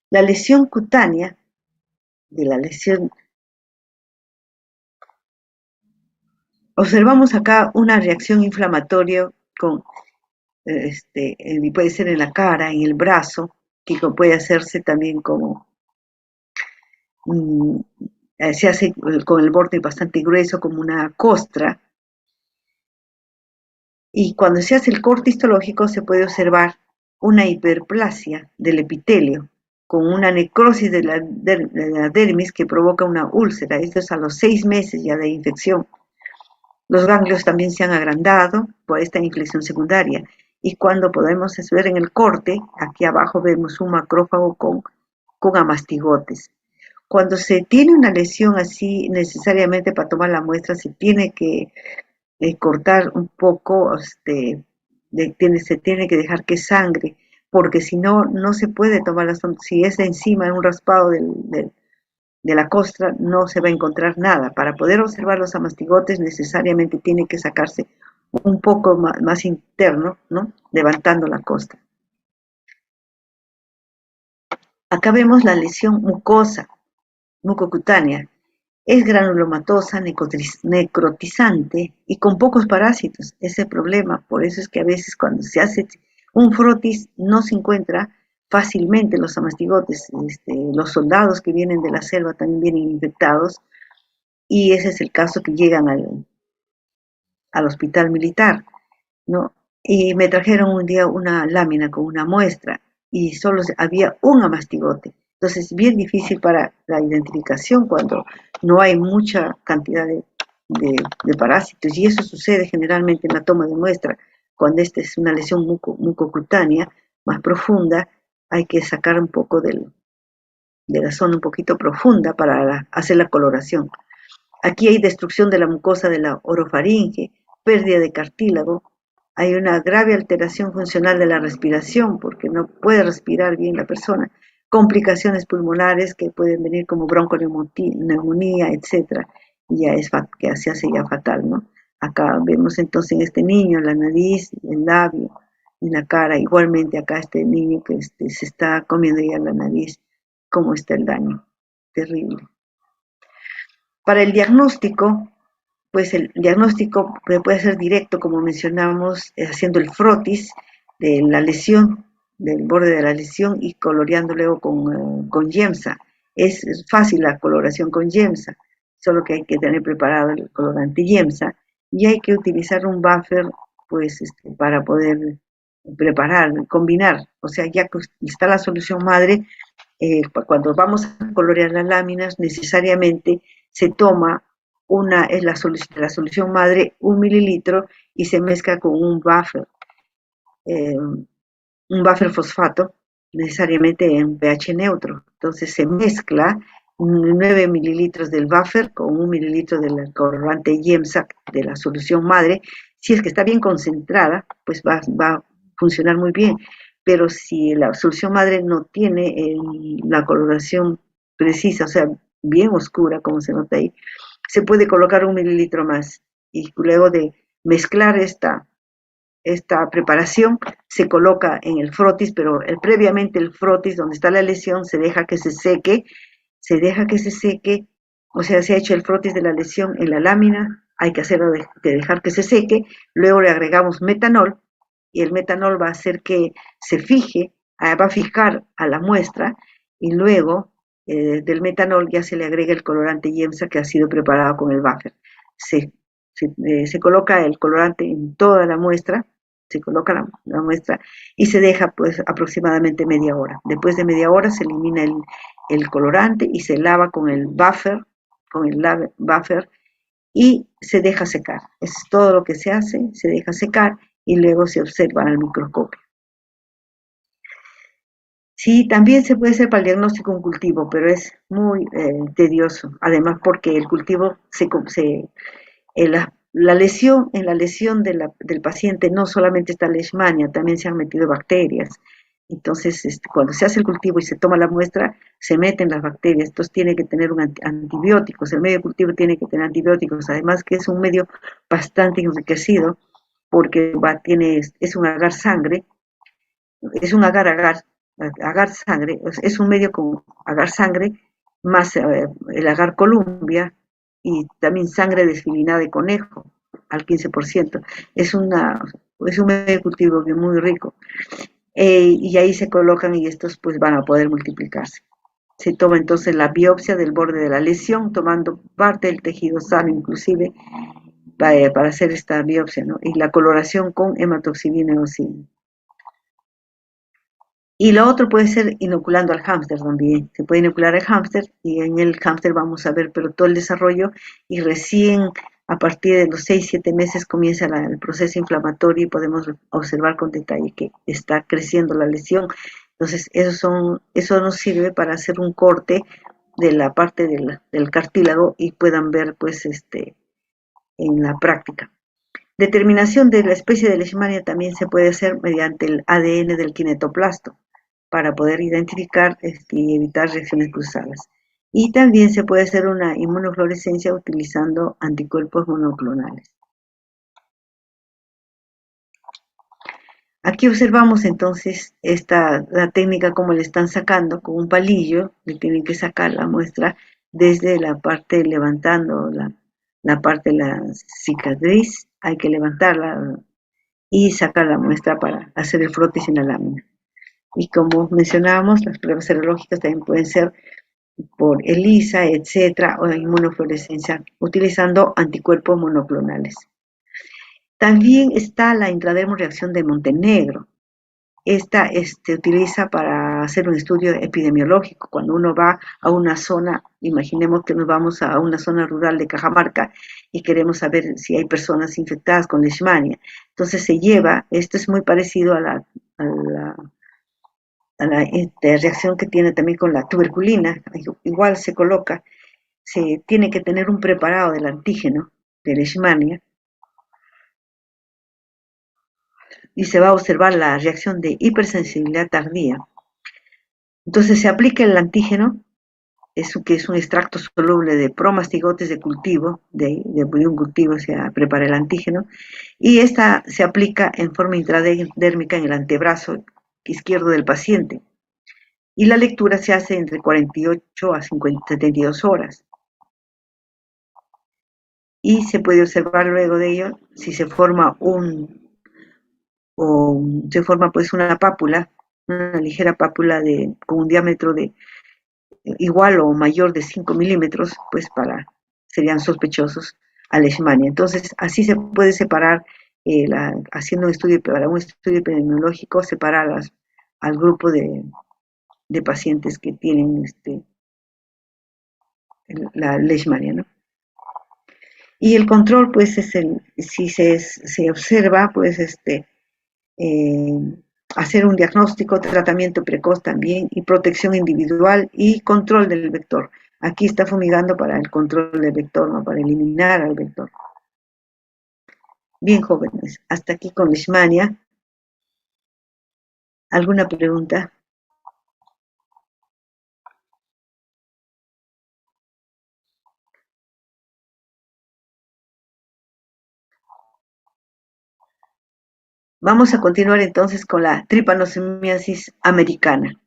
S1: la lesión cutánea de la lesión, observamos acá una reacción inflamatoria con y puede ser en la cara, en el brazo, que puede hacerse también como, mm, se hace con el borde bastante grueso, como una costra, y cuando se hace el corte histológico se puede observar una hiperplasia del epitelio, con una necrosis de la dermis que provoca una úlcera, esto es a los 6 meses ya de infección. Los ganglios también se han agrandado por esta inflexión secundaria. Y cuando podemos ver en el corte, aquí abajo vemos un macrófago con con amastigotes. Cuando se tiene una lesión así, necesariamente para tomar la muestra se tiene que cortar un poco, se tiene que dejar que sangre, porque si no, no se puede tomar la sonda. Si es encima de un raspado de la costra, no se va a encontrar nada. Para poder observar los amastigotes, necesariamente tiene que sacarse un poco más interno, ¿no? Levantando la costra. Acá vemos la lesión mucosa, mucocutánea. Es granulomatosa, necrotizante y con pocos parásitos. Ese es el problema. Por eso es que a veces cuando se hace un frotis no se encuentra fácilmente los amastigotes. Los soldados que vienen de la selva también vienen infectados y ese es el caso que llegan al hospital militar, ¿no? Y me trajeron un día una lámina con una muestra y solo había un amastigote. Entonces es bien difícil para la identificación cuando no hay mucha cantidad de parásitos y eso sucede generalmente en la toma de muestra. Cuando esta es una lesión mucocutánea más profunda, hay que sacar un poco de la zona un poquito profunda para hacer la coloración. Aquí hay destrucción de la mucosa de la orofaringe, pérdida de cartílago, hay una grave alteración funcional de la respiración porque no puede respirar bien la persona, complicaciones pulmonares que pueden venir como bronconeumonía, etcétera, y ya que se hace ya fatal, ¿no? Acá vemos entonces en este niño la nariz, el labio, en la cara, igualmente acá este niño que se está comiendo ya la nariz, cómo está el daño, terrible. Para el diagnóstico, pues el diagnóstico puede ser directo, como mencionamos, haciendo el frotis de la lesión, del borde de la lesión y coloreando luego con Yemsa. Es fácil la coloración con Yemsa, solo que hay que tener preparado el colorante Yemsa y hay que utilizar un buffer pues, para poder preparar, combinar. O sea, ya que está la solución madre, cuando vamos a colorear las láminas, necesariamente se toma es la solución madre, 1 mililitro, y se mezcla con un buffer fosfato, necesariamente en pH neutro. Entonces se mezcla 9 mililitros del buffer con 1 mililitro del colorante Yemsa de la solución madre. Si es que está bien concentrada, pues va a funcionar muy bien. Pero si la solución madre no tiene la coloración precisa, o sea, bien oscura, como se nota ahí, se puede colocar 1 mililitro más. Y luego de mezclar esta preparación, se coloca en el frotis, pero previamente el frotis, donde está la lesión, se deja que se seque, o sea, se ha hecho el frotis de la lesión en la lámina, hay que hacerlo de dejar que se seque, luego le agregamos metanol, y el metanol va a hacer que se fije, va a fijar a la muestra, y luego del metanol ya se le agrega el colorante Yemsa que ha sido preparado con el buffer. Se coloca el colorante en toda la muestra, se coloca la muestra y se deja pues aproximadamente media hora. Después de media hora se elimina el colorante y se lava con el buffer y se deja secar. Es todo lo que se hace, se deja secar y luego se observa al microscopio. Sí, también se puede hacer para el diagnóstico un cultivo, pero es muy tedioso, además porque el cultivo la lesión, en la lesión del paciente no solamente está leishmania, también se han metido bacterias. Entonces, cuando se hace el cultivo y se toma la muestra, se meten las bacterias. Entonces, tiene que tener antibióticos. El medio de cultivo tiene que tener antibióticos. Además, que es un medio bastante enriquecido porque es un agar sangre, es un agar sangre, es un medio con agar sangre más el agar columbia y también sangre desfilinada de conejo al 15%. Es un medio de cultivo muy rico. Y ahí se colocan y estos pues van a poder multiplicarse. Se toma entonces la biopsia del borde de la lesión, tomando parte del tejido sano inclusive para hacer esta biopsia, ¿no? Y la coloración con hematoxilina eosina. Y lo otro puede ser inoculando al hámster también. Se puede inocular al hámster y en el hámster vamos a ver pero todo el desarrollo y recién a partir de los 6-7 meses comienza el proceso inflamatorio y podemos observar con detalle que está creciendo la lesión. Entonces, eso nos sirve para hacer un corte de la parte del cartílago y puedan ver, pues, en la práctica. Determinación de la especie de leishmania también se puede hacer mediante el ADN del kinetoplasto para poder identificar y evitar reacciones cruzadas. Y también se puede hacer una inmunofluorescencia utilizando anticuerpos monoclonales. Aquí observamos entonces la técnica como le están sacando con un palillo, le tienen que sacar la muestra desde la parte levantando la parte de la cicatriz, hay que levantarla y sacar la muestra para hacer el frotis en la lámina. Y como mencionábamos, las pruebas serológicas también pueden ser por ELISA, etcétera, o inmunofluorescencia, utilizando anticuerpos monoclonales. También está la intradermo reacción de Montenegro. Esta se utiliza para hacer un estudio epidemiológico. Cuando uno va a una zona, imaginemos que nos vamos a una zona rural de Cajamarca y queremos saber si hay personas infectadas con leishmania. Entonces se lleva, esto es muy parecido a la reacción que tiene también con la tuberculina, igual se tiene que tener un preparado del antígeno de leishmania y se va a observar la reacción de hipersensibilidad tardía. Entonces se aplica el antígeno, que es un extracto soluble de promastigotes de cultivo, de un cultivo se prepara el antígeno, y esta se aplica en forma intradérmica en el antebrazo izquierdo del paciente. Y la lectura se hace entre 48 a 72 horas. Y se puede observar luego de ello si se forma pues una pápula, una ligera pápula con un diámetro de igual o mayor de 5 milímetros, pues serían sospechosos a leishmania. Entonces, así se puede separar, haciendo para un estudio epidemiológico, separar al grupo de pacientes que tienen la leishmania, ¿no? Y el control, pues, si se observa, pues, hacer un diagnóstico, tratamiento precoz también, y protección individual y control del vector. Aquí está fumigando para el control del vector, no para eliminar al vector. Bien, jóvenes, hasta aquí con leishmania. ¿Alguna pregunta? Vamos a continuar entonces con la tripanosomiasis americana.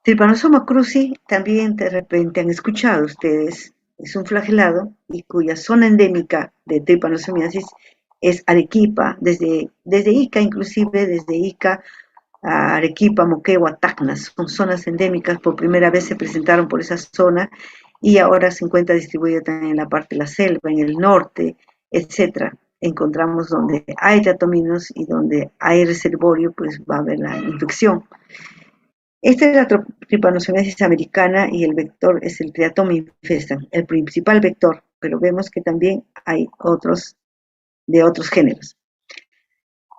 S1: Trypanosoma cruzi también de repente han escuchado ustedes, es un flagelado y cuya zona endémica de tripanosomiasis es Arequipa, desde Ica, inclusive desde Ica a Arequipa, Moquegua, Tacna, son zonas endémicas, por primera vez se presentaron por esa zona y ahora se encuentra distribuida también en la parte de la selva, en el norte, etcétera. Encontramos donde hay teatominos y donde hay reservorio, pues va a haber la infección. Esta es la tripanosomiasis americana y el vector es el Triatom infestan, el principal vector, pero vemos que también hay otros de otros géneros.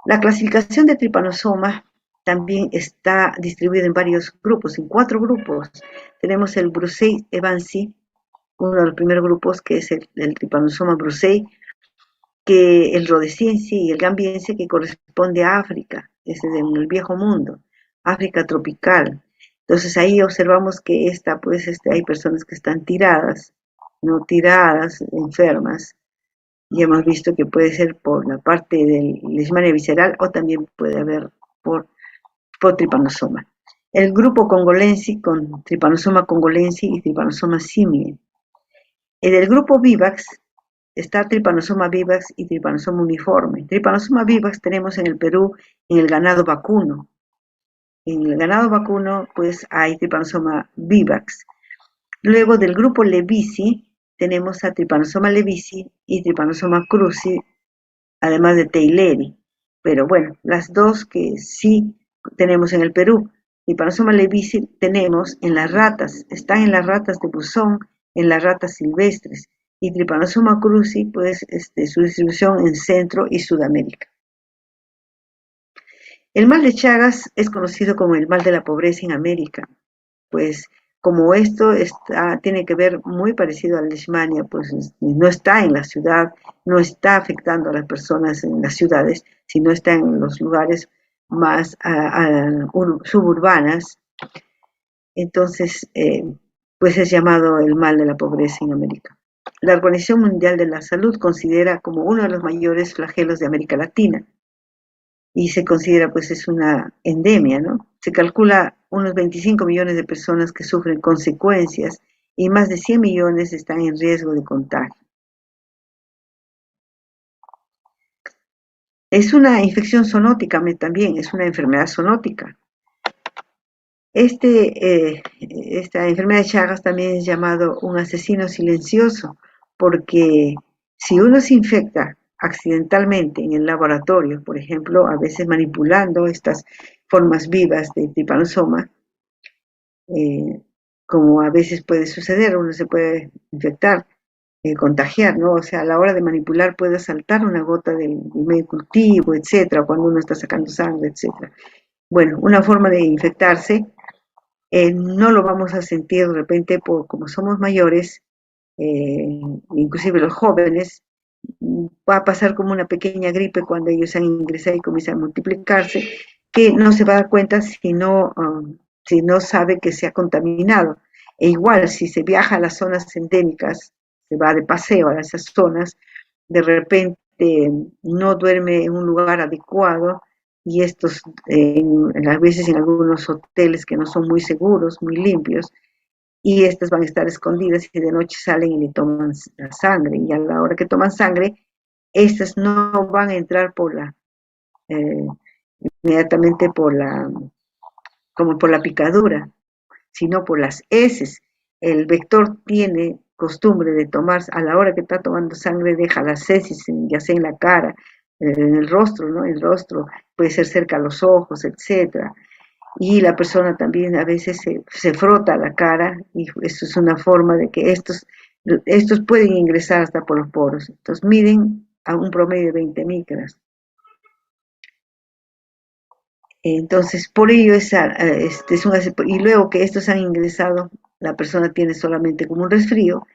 S1: La clasificación de tripanosoma también está distribuida en varios grupos, en 4 grupos. Tenemos el Brucei evansi, uno de los primeros grupos que es el tripanosoma brucei, que el rhodesiense y el gambiense que corresponde a África, es en el viejo mundo, África tropical. Entonces ahí observamos que hay personas que están tiradas, no tiradas, enfermas, y hemos visto que puede ser por la parte del leishmania visceral o también puede haber por tripanosoma. El grupo congolensi con tripanosoma congolensi y tripanosoma simie. En el grupo vivax está Trypanosoma vivax y Trypanosoma uniforme. Trypanosoma vivax tenemos en el Perú en el ganado vacuno. En el ganado vacuno pues hay Trypanosoma vivax. Luego del grupo Levici tenemos a Trypanosoma levici y Trypanosoma cruzi, además de Teileri. Pero bueno, las dos que sí tenemos en el Perú, Trypanosoma levici tenemos en las ratas, están en las ratas de buzón, en las ratas silvestres, y Trypanosoma cruzi, pues su distribución en Centro y Sudamérica. El mal de Chagas es conocido como el mal de la pobreza en América, pues como esto tiene que ver muy parecido a la leishmania, pues no está en la ciudad, no está afectando a las personas en las ciudades, sino está en los lugares más suburbanas. Entonces, pues es llamado el mal de la pobreza en América. La Organización Mundial de la Salud considera como uno de los mayores flagelos de América Latina y se considera pues es una endemia, ¿no? Se calcula unos 25 millones de personas que sufren consecuencias y más de 100 millones están en riesgo de contagio. Es una infección zoonótica también, es una enfermedad zoonótica. Esta enfermedad de Chagas también es llamado un asesino silencioso, porque si uno se infecta accidentalmente en el laboratorio, por ejemplo, a veces manipulando estas formas vivas de trypanosoma, eh, como a veces puede suceder, uno se puede infectar, contagiar, ¿no? O sea, a la hora de manipular puede saltar una gota del medio cultivo, etcétera, cuando uno está sacando sangre, etcétera. Bueno, una forma de infectarse no lo vamos a sentir de repente como somos mayores, inclusive los jóvenes, va a pasar como una pequeña gripe cuando ellos han ingresado y comienzan a multiplicarse, que no se va a dar cuenta si no sabe que se ha contaminado. E igual, si se viaja a las zonas endémicas, se va de paseo a esas zonas, de repente no duerme en un lugar adecuado y estos, a veces en algunos hoteles que no son muy seguros, muy limpios, y estas van a estar escondidas y de noche salen y le toman la sangre, y a la hora que toman sangre, estas no van a entrar eh, inmediatamente como por la picadura, sino por las heces. El vector tiene costumbre de tomar, a la hora que está tomando sangre, deja las heces, ya sea en la cara, en el rostro, ¿no? El rostro puede ser cerca a los ojos, etcétera. Y la persona también a veces se frota la cara y eso es una forma de que estos pueden ingresar hasta por los poros. Entonces miden a un promedio de 20 micras. Entonces, por ello y luego que estos han ingresado, la persona tiene solamente como un resfrío,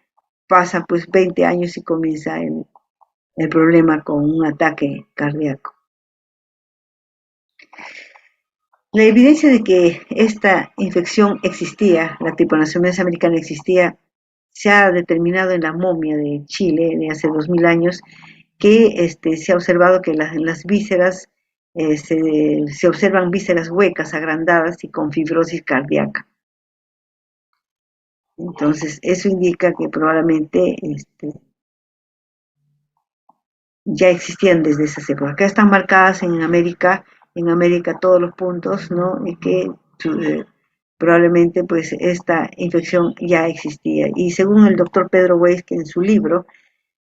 S1: pasa pues 20 años y comienza el problema con un ataque cardíaco. La evidencia de que esta infección existía, la tripanosomiasis americana existía, se ha determinado en la momia de Chile de hace 2000 años, que se ha observado que en las vísceras se observan vísceras huecas, agrandadas y con fibrosis cardíaca. Entonces, eso indica que probablemente ya existían desde esas épocas. Acá están marcadas en América todos los puntos, ¿no? Y que probablemente pues esta infección ya existía. Y según el doctor Pedro Weiss, que en su libro,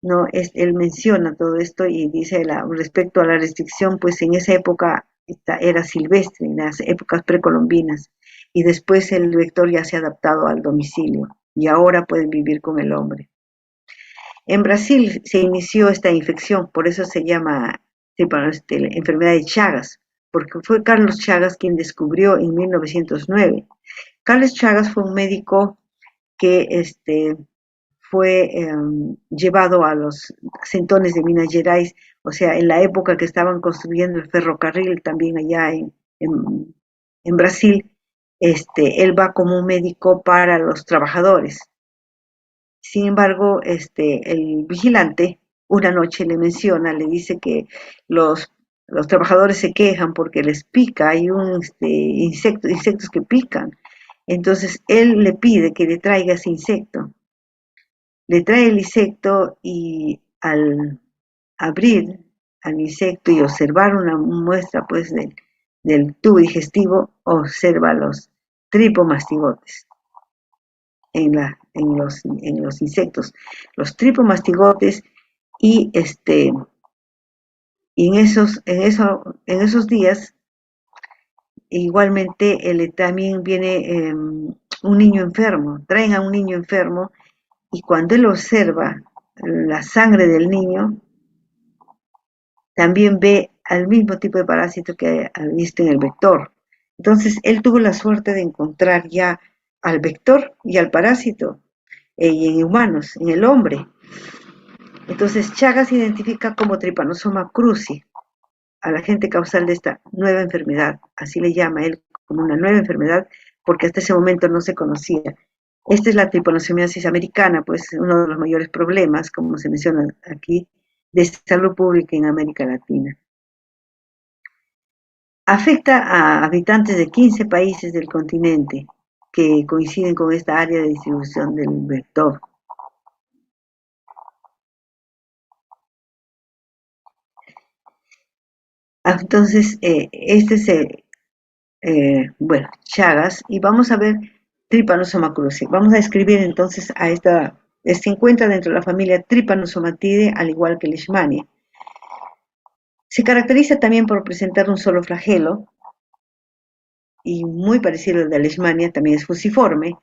S1: ¿no? Él menciona todo esto y dice respecto a la restricción, pues en esa época era silvestre, en las épocas precolombinas, y después el vector ya se ha adaptado al domicilio y ahora pueden vivir con el hombre. En Brasil se inició esta infección, por eso se llama enfermedad de Chagas, porque fue Carlos Chagas quien descubrió en 1909. Carlos Chagas fue un médico que fue llevado a los centones de Minas Gerais, o sea, en la época que estaban construyendo el ferrocarril también allá en Brasil, él va como un médico para los trabajadores. Sin embargo, el vigilante una noche le menciona, le dice que los trabajadores se quejan porque les pica, hay insectos que pican. Entonces él le pide que le traiga ese insecto. Le trae el insecto y al abrir al insecto y observar una muestra pues del tubo digestivo, observa los tripomastigotes en los insectos, los tripomastigotes y y en esos días igualmente también viene un niño enfermo, traen a un niño enfermo y cuando él observa la sangre del niño, también ve al mismo tipo de parásito que ha visto en el vector. Entonces, él tuvo la suerte de encontrar ya al vector y al parásito y en humanos, en el hombre. Entonces, Chagas identifica como Trypanosoma cruzi al agente causal de esta nueva enfermedad. Así le llama él, como una nueva enfermedad, porque hasta ese momento no se conocía. Esta es la tripanosomiasis americana, pues uno de los mayores problemas, como se menciona aquí, de salud pública en América Latina. Afecta a habitantes de 15 países del continente que coinciden con esta área de distribución del vector. Entonces, este es, bueno, Chagas, y vamos a ver Trypanosoma cruzi. Vamos a escribir entonces a se encuentra dentro de la familia Trypanosomatidae, al igual que Leishmania. Se caracteriza también por presentar un solo flagelo, y muy parecido al de Leishmania, también es fusiforme,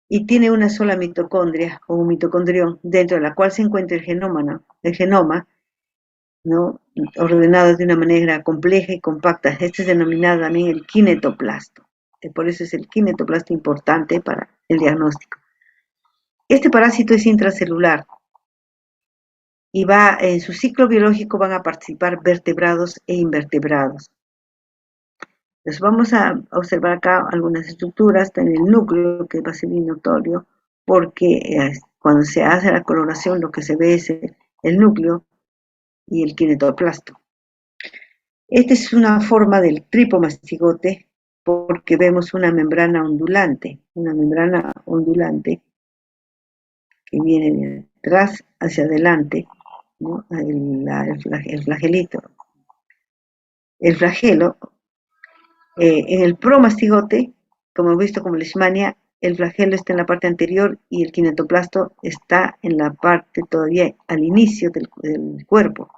S1: y tiene una sola mitocondria o un mitocondrión, dentro de la cual se encuentra el genoma, ¿no? Ordenado de una manera compleja y compacta. Este es denominado también el kinetoplasto. Por eso es el kinetoplasto importante para el diagnóstico. Este parásito es intracelular y en su ciclo biológico van a participar vertebrados e invertebrados. Entonces vamos a observar acá algunas estructuras en el núcleo que va a ser notorio porque cuando se hace la coloración lo que se ve es el núcleo y el kinetoplasto. Esta es una forma del tripomastigote porque vemos una membrana ondulante que viene de atrás hacia adelante, ¿no? El flagelito. El flagelo, en el promastigote, como hemos visto como leishmania, el flagelo está en la parte anterior y el kinetoplasto está en la parte todavía al inicio del cuerpo.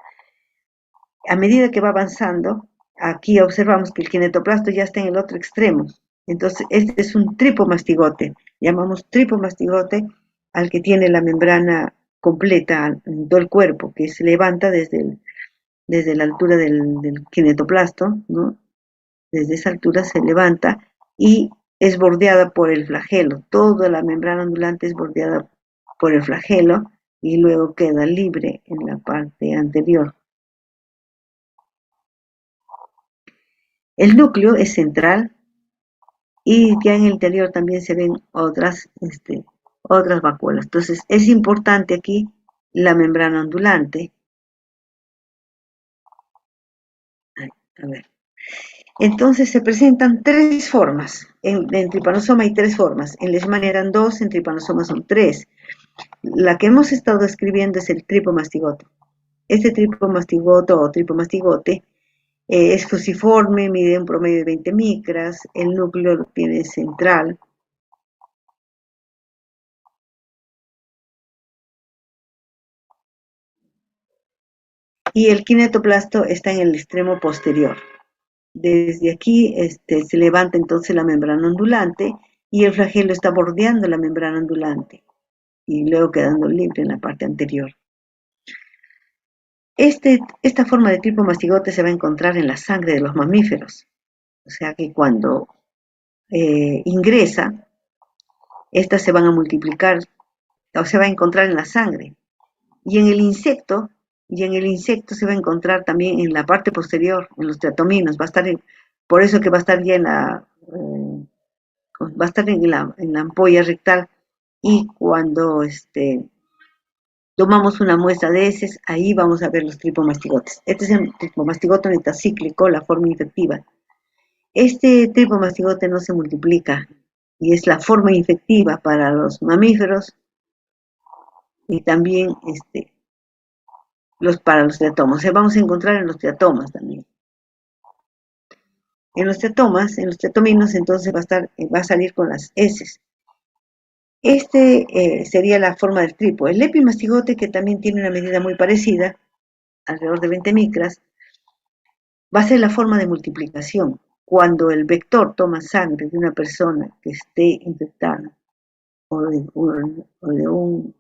S1: A medida que va avanzando, aquí observamos que el kinetoplasto ya está en el otro extremo. Entonces, este es un tripomastigote. Llamamos tripomastigote al que tiene la membrana completa en todo el cuerpo, que se levanta desde la altura del kinetoplasto, ¿no? Desde esa altura se levanta y es bordeada por el flagelo. Toda la membrana ondulante es bordeada por el flagelo y luego queda libre en la parte anterior. El núcleo es central y ya en el interior también se ven otras vacuolas. Entonces es importante aquí la membrana ondulante. A ver. Entonces se presentan tres formas. En Trypanosoma hay tres formas. En Leishmania eran dos, en Trypanosoma son tres. La que hemos estado escribiendo es el tripomastigote. Este tripomastigote o tripomastigote es fusiforme, mide un promedio de 20 micras, el núcleo lo tiene central. Y el kinetoplasto está en el extremo posterior. Desde aquí se levanta entonces la membrana ondulante y el flagelo está bordeando la membrana ondulante y luego quedando libre en la parte anterior. Esta forma de tripomastigote se va a encontrar en la sangre de los mamíferos. O sea que cuando ingresa, estas se van a multiplicar o se va a encontrar en la sangre. Y en el insecto se va a encontrar también en la parte posterior, en los teatominos, por eso que va a estar ya va a estar en la ampolla rectal y cuando tomamos una muestra de heces, ahí vamos a ver los tripomastigotes. Este es el tripomastigote metacíclico, la forma infectiva. Este tripomastigote no se multiplica y es la forma infectiva para los mamíferos y también para los teatomas. O sea, vamos a encontrar en los teatomas también. En los teatominos, entonces va a salir con las heces. Sería la forma del tripo. El epimastigote, que también tiene una medida muy parecida, alrededor de 20 micras, va a ser la forma de multiplicación. Cuando el vector toma sangre de una persona que esté infectada o de un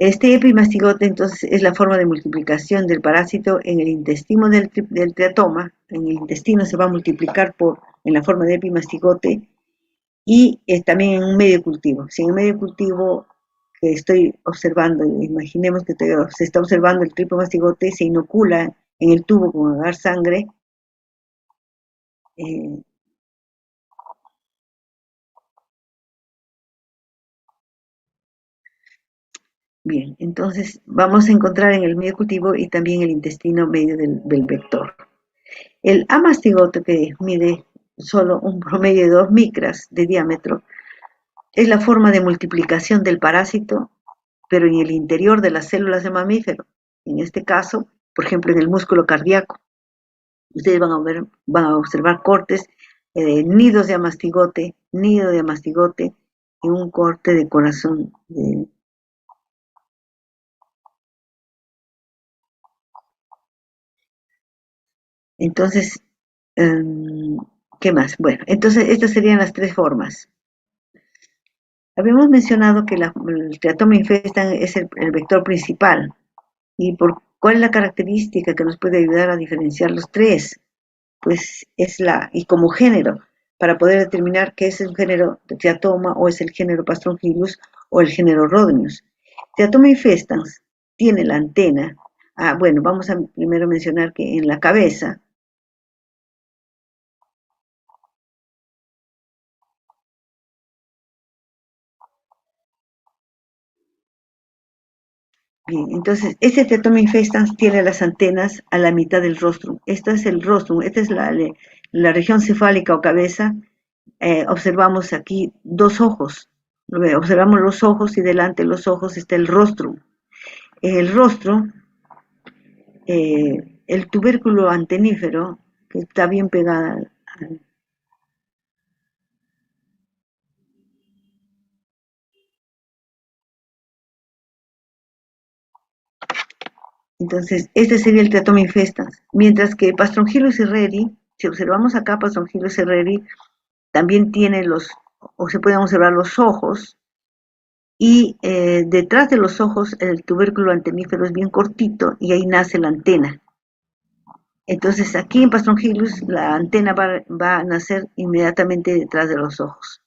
S1: Este epimastigote entonces es la forma de multiplicación del parásito en el intestino del triatoma. En el intestino se va a multiplicar en la forma de epimastigote y también en un medio cultivo. Si en el medio cultivo que estoy observando, imaginemos que se está observando el tripomastigote, se inocula en el tubo con agar sangre, eh, bien, entonces vamos a encontrar en el medio cultivo y también el intestino medio del vector. El amastigote, que mide solo un promedio de 2 micras de diámetro, es la forma de multiplicación del parásito, pero en el interior de las células de mamífero. En este caso, por ejemplo, en el músculo cardíaco. Ustedes van a observar cortes, nidos de amastigote, nido de amastigote y un corte de corazón. Entonces, ¿qué más? Bueno, entonces estas serían las tres formas. Habíamos mencionado que el teratoma infestan es el vector principal. ¿Y cuál es la característica que nos puede ayudar a diferenciar los tres? Pues y como género, para poder determinar qué es el género de Teratoma o es el género Pastrongyllus o el género Rhodnius. Teratoma infestans tiene la antena. Bueno, vamos a primero mencionar que en la cabeza, bien, entonces este Teratoma infestans tiene las antenas a la mitad del rostrum. Esto es el rostrum, esta es la región cefálica o cabeza. Observamos aquí dos ojos. Observamos los ojos y delante de los ojos está el rostrum. En el rostro, el tubérculo antenífero, que está bien pegada. Entonces, este sería el teratoma infestans. Mientras que Pastrongyllus herreri, si observamos acá, Pastrongyllus herreri también tiene o se pueden observar los ojos, y detrás de los ojos el tubérculo antenífero es bien cortito y ahí nace la antena. Entonces, aquí en Pastrongyllus la antena va a nacer inmediatamente detrás de los ojos.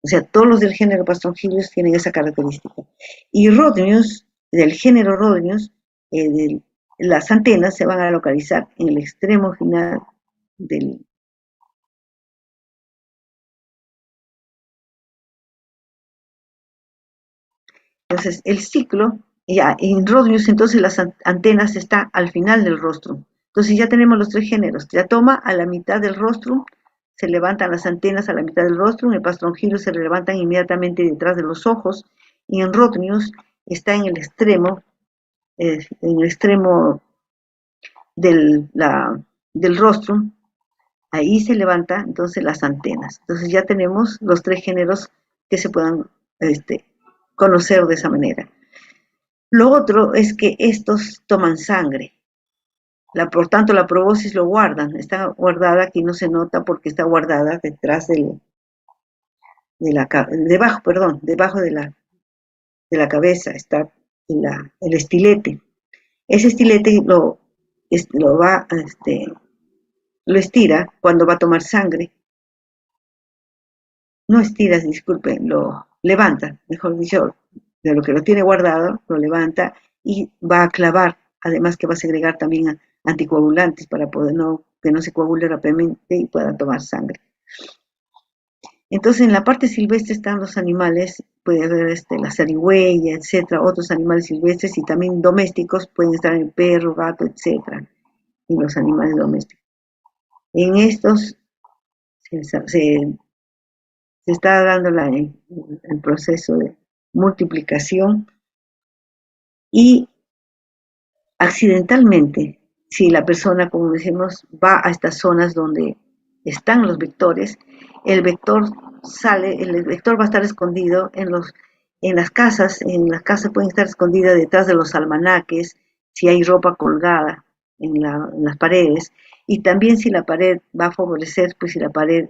S1: O sea, todos los del género Pastrongyllus tienen esa característica. Y Rhodnius, del género Rhodnius, las antenas se van a localizar en el extremo final del. Entonces, el ciclo, ya en Rhodnius, entonces las antenas están al final del rostrum. Entonces ya tenemos los tres géneros. Teratoma a la mitad del rostrum, se levantan las antenas a la mitad del rostrum, en Pastrongyllus se levantan inmediatamente detrás de los ojos, y en Rhodnius está en el extremo del, del rostro, ahí se levanta entonces las antenas. Entonces ya tenemos los tres géneros que se puedan conocer de esa manera. Lo otro es que estos toman sangre. Por tanto, la probosis lo guardan. Está guardada, aquí no se nota porque está guardada detrás debajo, perdón, debajo de la cabeza está el estilete. Ese estilete lo va, lo estira cuando va a tomar sangre. No estiras, disculpen, lo levanta, mejor dicho, de lo que lo tiene guardado, lo levanta y va a clavar, además que va a segregar también anticoagulantes para que no se coagule rápidamente y puedan tomar sangre. Entonces, en la parte silvestre están los animales, puede haber la zarigüeya, etcétera, otros animales silvestres y también domésticos, pueden estar el perro, gato, etcétera, y los animales domésticos. En estos se está dando el proceso de multiplicación y accidentalmente, si la persona, como decimos, va a estas zonas donde están los vectores, el vector el vector va a estar escondido en las casas pueden estar escondidas detrás de los almanaques, si hay ropa colgada en las paredes, y también si la pared va a favorecer, pues si la pared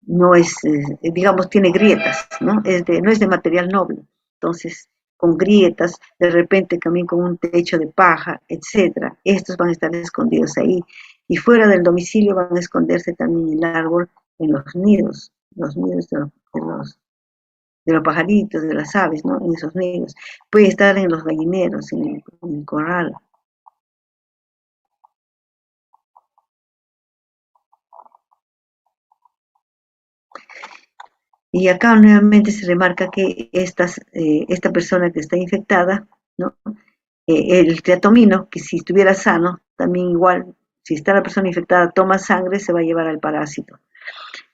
S1: no es, digamos, tiene grietas, ¿no? No es de material noble. Entonces, con grietas, de repente también con un techo de paja, etcétera. Estos van a estar escondidos ahí. Y fuera del domicilio van a esconderse también el árbol en los nidos de los pajaritos, de las aves, ¿no? En esos nidos. Puede estar en los gallineros, en el corral. Y acá nuevamente se remarca que esta persona que está infectada, ¿no? El triatomino, que si estuviera sano, también igual, si está la persona infectada, toma sangre, se va a llevar al parásito.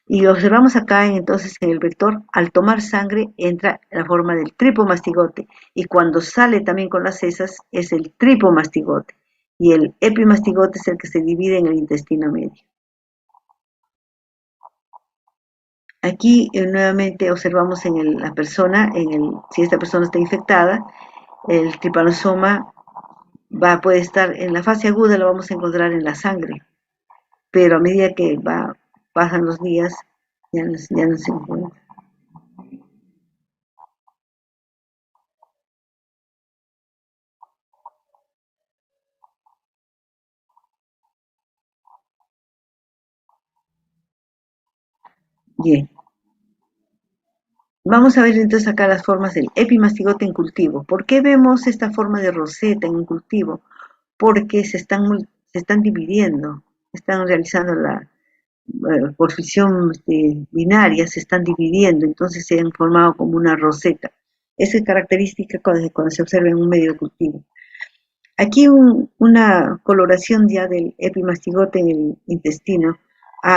S1: Y observamos acá entonces en el vector, al tomar sangre entra la forma del tripomastigote y cuando sale también con las heces es el tripomastigote y el epimastigote es el que se divide en el intestino medio. Aquí nuevamente observamos la persona, si esta persona está infectada, el tripanosoma puede estar en la fase aguda, lo vamos a encontrar en la sangre, pero a medida que pasan los días, ya no se encuentra. Bien, vamos a ver entonces acá las formas del epimastigote en cultivo. ¿Por qué vemos esta forma de roseta en un cultivo? Porque se están dividiendo, están realizando por fisión binaria, se están dividiendo, entonces se han formado como una roseta. Esa es característica cuando se observa en un medio de cultivo. Aquí una coloración ya del epimastigote en el intestino.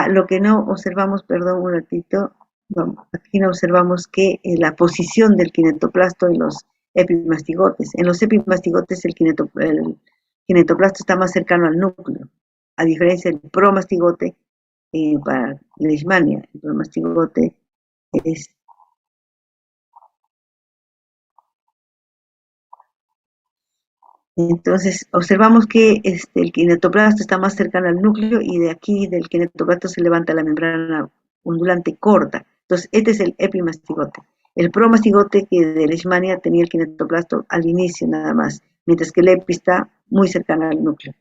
S1: Lo que no observamos, perdón un ratito, vamos, aquí no observamos que la posición del quinetoplasto en los epimastigotes. En los epimastigotes el quinetoplasto está más cercano al núcleo, a diferencia del promastigote para Leishmania. El promastigote es. Entonces, observamos que el kinetoplasto está más cercano al núcleo y de aquí del kinetoplasto se levanta la membrana ondulante corta. Entonces, este es el epimastigote. El promastigote que de Leishmania tenía el kinetoplasto al inicio nada más, mientras que el epi está muy cercano al núcleo.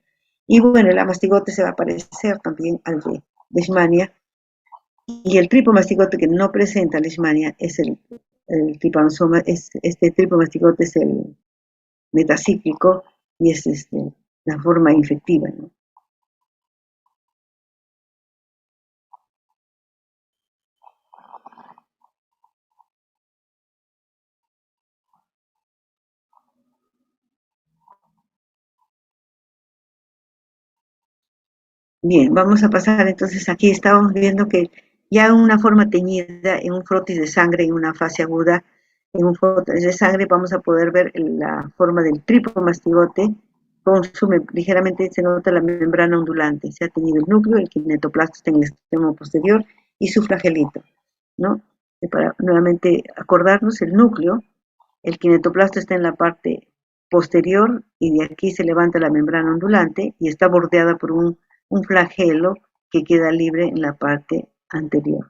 S1: Y bueno, el amastigote se va a parecer también al de Leishmania. Y el tripomastigote que no presenta Leishmania es el tripanosoma, este tripomastigote es el metacíclico y es la forma infectiva, ¿no? Bien, vamos a pasar entonces aquí, estábamos viendo que ya una forma teñida en un frotis de sangre en una fase aguda, en un frotis de sangre vamos a poder ver la forma del tripomastigote, consume ligeramente, se nota la membrana ondulante, se ha teñido el núcleo, el kinetoplasto está en el extremo posterior y su flagelito, ¿no? Para nuevamente acordarnos, el núcleo, el kinetoplasto está en la parte posterior y de aquí se levanta la membrana ondulante y está bordeada por un flagelo que queda libre en la parte anterior.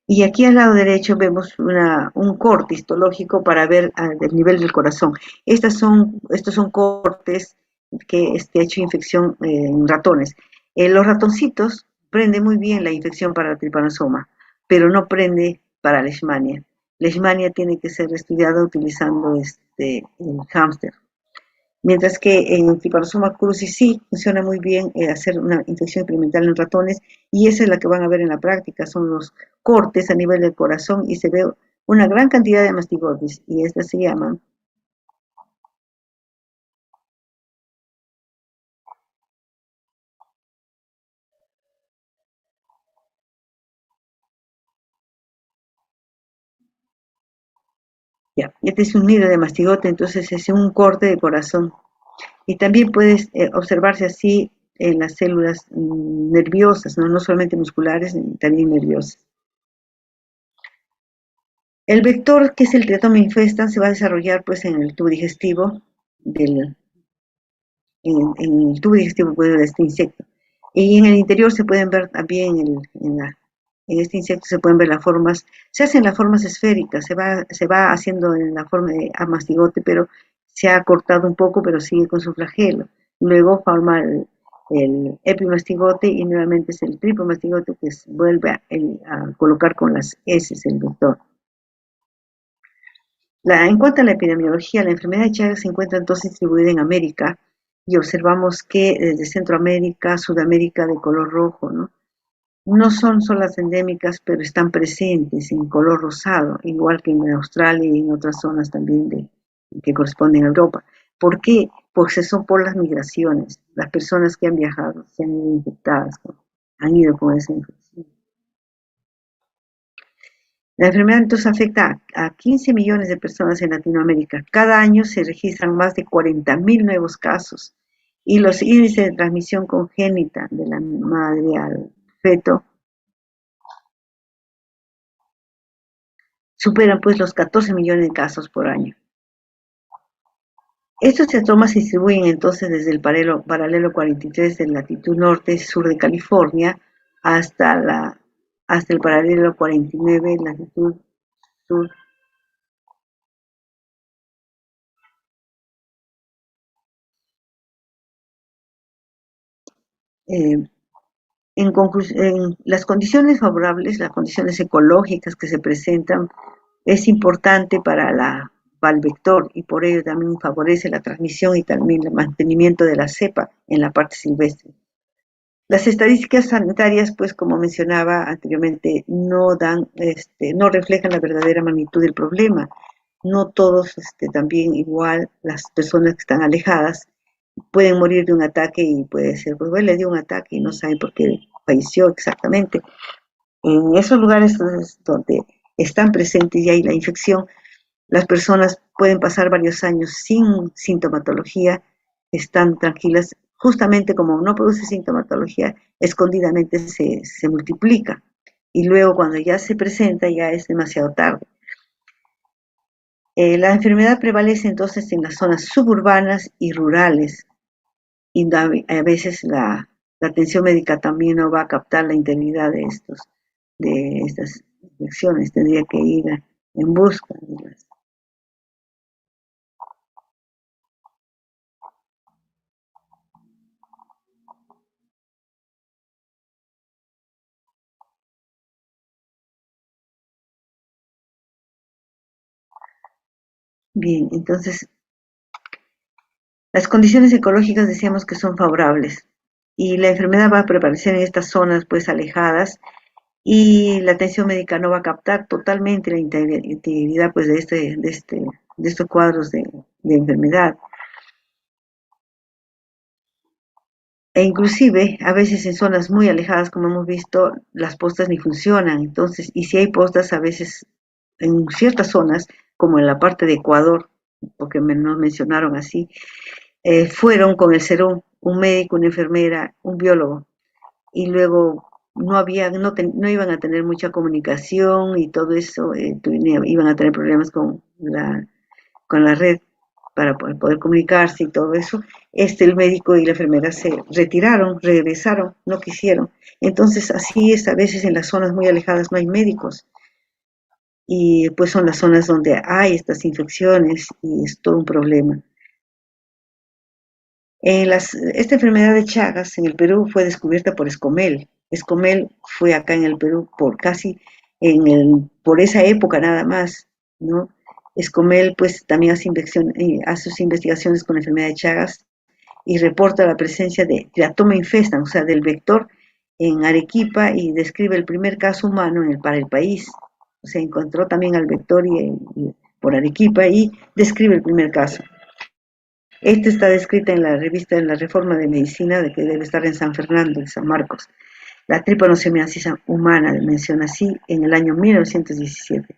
S1: Y aquí al lado derecho vemos un corte histológico para ver el nivel del corazón. Estos son cortes que ha hecho infección en ratones. Los ratoncitos prende muy bien la infección para el tripanosoma, pero no para Leishmania. Leishmania tiene que ser estudiada utilizando el hámster. Mientras que en Trypanosoma cruzi sí funciona muy bien hacer una infección experimental en ratones y esa es la que van a ver en la práctica, son los cortes a nivel del corazón y se ve una gran cantidad de mastigotis y estas se llaman, ya, este es un nido de mastigote, entonces es un corte de corazón y también puedes observarse así en las células nerviosas, ¿no? No solamente musculares, también nerviosas. El vector, que es el triatoma infestan, se va a desarrollar pues en el tubo digestivo en el tubo digestivo de este insecto. Y en el interior se pueden ver también, en este insecto se pueden ver las formas, se hacen las formas esféricas, se va haciendo en la forma de amastigote, pero se ha cortado un poco, pero sigue con su flagelo. Luego forma el epimastigote y nuevamente es el tripomastigote que vuelve a colocar con las heces el vector. En cuanto a la epidemiología, la enfermedad de Chagas se encuentra entonces distribuida en América y observamos que desde Centroamérica, Sudamérica de color rojo, ¿no? No son solas endémicas, pero están presentes en color rosado, igual que en Australia y en otras zonas también que corresponden a Europa. ¿Por qué? Porque son por las migraciones. Las personas que han viajado se han ido infectadas, han ido con esa infección. La enfermedad entonces afecta a 15 millones de personas en Latinoamérica. Cada año se registran más de 40.000 nuevos casos y los índices de transmisión congénita de la madre al feto superan pues los 14 millones de casos por año. Estos ciatomas se distribuyen entonces desde el paralelo 43 de latitud norte-sur de California hasta el paralelo 49 latitud sur. Eh, en las condiciones favorables, las condiciones ecológicas que se presentan, es importante para el vector y por ello también favorece la transmisión y también el mantenimiento de la cepa en la parte silvestre. Las estadísticas sanitarias, pues como mencionaba anteriormente, no reflejan la verdadera magnitud del problema. No todos, también igual, las personas que están alejadas pueden morir de un ataque y puede ser, pues bueno, le dio un ataque y no saben por qué falleció exactamente. En esos lugares donde están presentes y hay la infección, las personas pueden pasar varios años sin sintomatología, están tranquilas, justamente como no produce sintomatología, escondidamente se multiplica. Y luego cuando ya se presenta ya es demasiado tarde. La enfermedad prevalece entonces en las zonas suburbanas y rurales, y a veces la atención médica también no va a captar la integridad de estas infecciones, tendría que ir en busca de las. Bien, entonces las condiciones ecológicas decíamos que son favorables y la enfermedad va a prevalecer en estas zonas pues alejadas y la atención médica no va a captar totalmente la integridad pues de estos cuadros de enfermedad. E inclusive a veces en zonas muy alejadas, como hemos visto, las postas ni funcionan. Entonces, y si hay postas a veces en ciertas zonas, como en la parte de Ecuador, porque nos mencionaron así, fueron con el serum un médico, una enfermera, un biólogo, y luego no iban a tener mucha comunicación y todo eso, iban a tener problemas con la red para poder comunicarse y todo eso. El médico y la enfermera se retiraron, regresaron, no quisieron. Entonces, así es, a veces en las zonas muy alejadas no hay médicos y pues son las zonas donde hay estas infecciones y es todo un problema. Esta enfermedad de Chagas en el Perú fue descubierta por Escomel. Escomel fue acá en el Perú por esa época nada más, ¿no? Escomel pues también hace sus investigaciones con la enfermedad de Chagas y reporta la presencia de Teratoma infestan, o sea, del vector en Arequipa y describe el primer caso humano para el país. O sea, encontró también al vector por Arequipa y describe el primer caso. Esta está descrita en la revista en la Reforma de Medicina, de que debe estar en San Fernando, en San Marcos. La tripanosomiasis humana, menciona así, en el año 1917.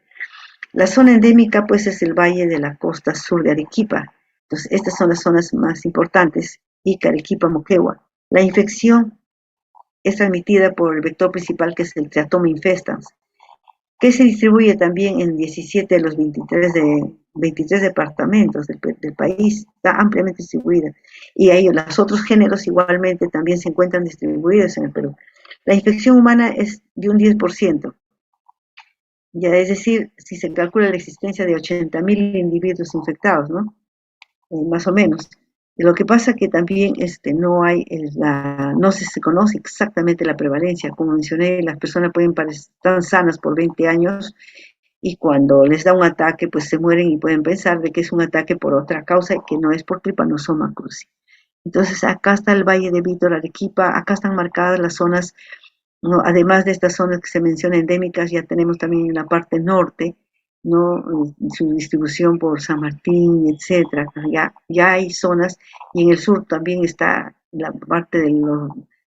S1: La zona endémica, pues, es el valle de la costa sur de Arequipa. Entonces, estas son las zonas más importantes, Ica, Arequipa, Moquegua. La infección es transmitida por el vector principal, que es el Teratoma infestans. que se distribuye también en 17 de los 23 departamentos del país, está ampliamente distribuida. Y ahí los otros géneros igualmente también se encuentran distribuidos en el Perú. La infección humana es de un 10%, ya es decir, si se calcula la existencia de 80.000 individuos infectados, ¿no? Más o menos. Lo que pasa que también no hay, no se conoce exactamente la prevalencia. Como mencioné, las personas pueden estar sanas por 20 años y cuando les da un ataque, pues se mueren y pueden pensar de que es un ataque por otra causa y que no es por Trypanosoma cruzi. Entonces, acá está el Valle de Vítor, Arequipa, acá están marcadas las zonas, ¿no? Además de estas zonas que se mencionan endémicas, ya tenemos también en la parte norte, ¿no? Su distribución por San Martín, etcétera. Ya hay zonas, y en el sur también está la parte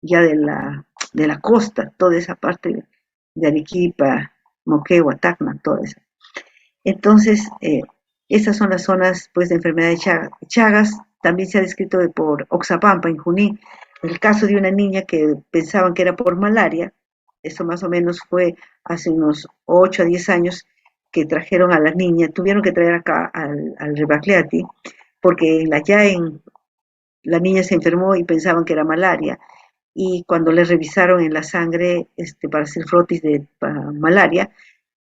S1: ya de la costa, toda esa parte de Arequipa, Moquegua, Tacna, toda esa. Entonces, esas son las zonas pues, de enfermedad de Chagas. También se ha descrito por Oxapampa, en Junín, el caso de una niña que pensaban que era por malaria. Eso más o menos fue hace unos 8 a 10 años que trajeron a la niña, tuvieron que traer acá al Rivacleati, porque la niña se enfermó y pensaban que era malaria. Y cuando le revisaron en la sangre para hacer frotis de malaria,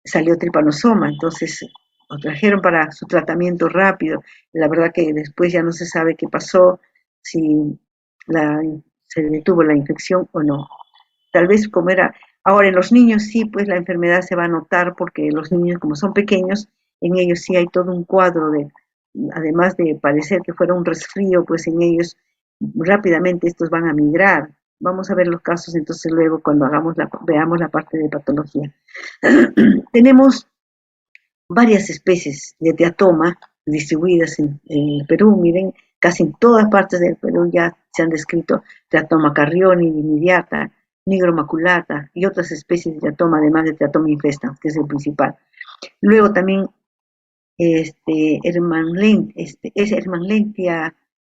S1: salió tripanosoma, entonces lo trajeron para su tratamiento rápido. La verdad que después ya no se sabe qué pasó, si la, se detuvo la infección o no. Tal vez como era, ahora en los niños sí, pues la enfermedad se va a notar porque los niños como son pequeños, en ellos sí hay todo un cuadro de, además de parecer que fuera un resfrío, pues en ellos rápidamente estos van a migrar. Vamos a ver los casos entonces luego cuando veamos la parte de patología. Tenemos varias especies de teatoma distribuidas en el Perú. Miren, casi en todas partes del Perú ya se han descrito teatoma carrioni, dimidiata, nigro maculata y otras especies de teatoma, además de teatoma infestans, que es el principal. Luego también es Hermanlentia,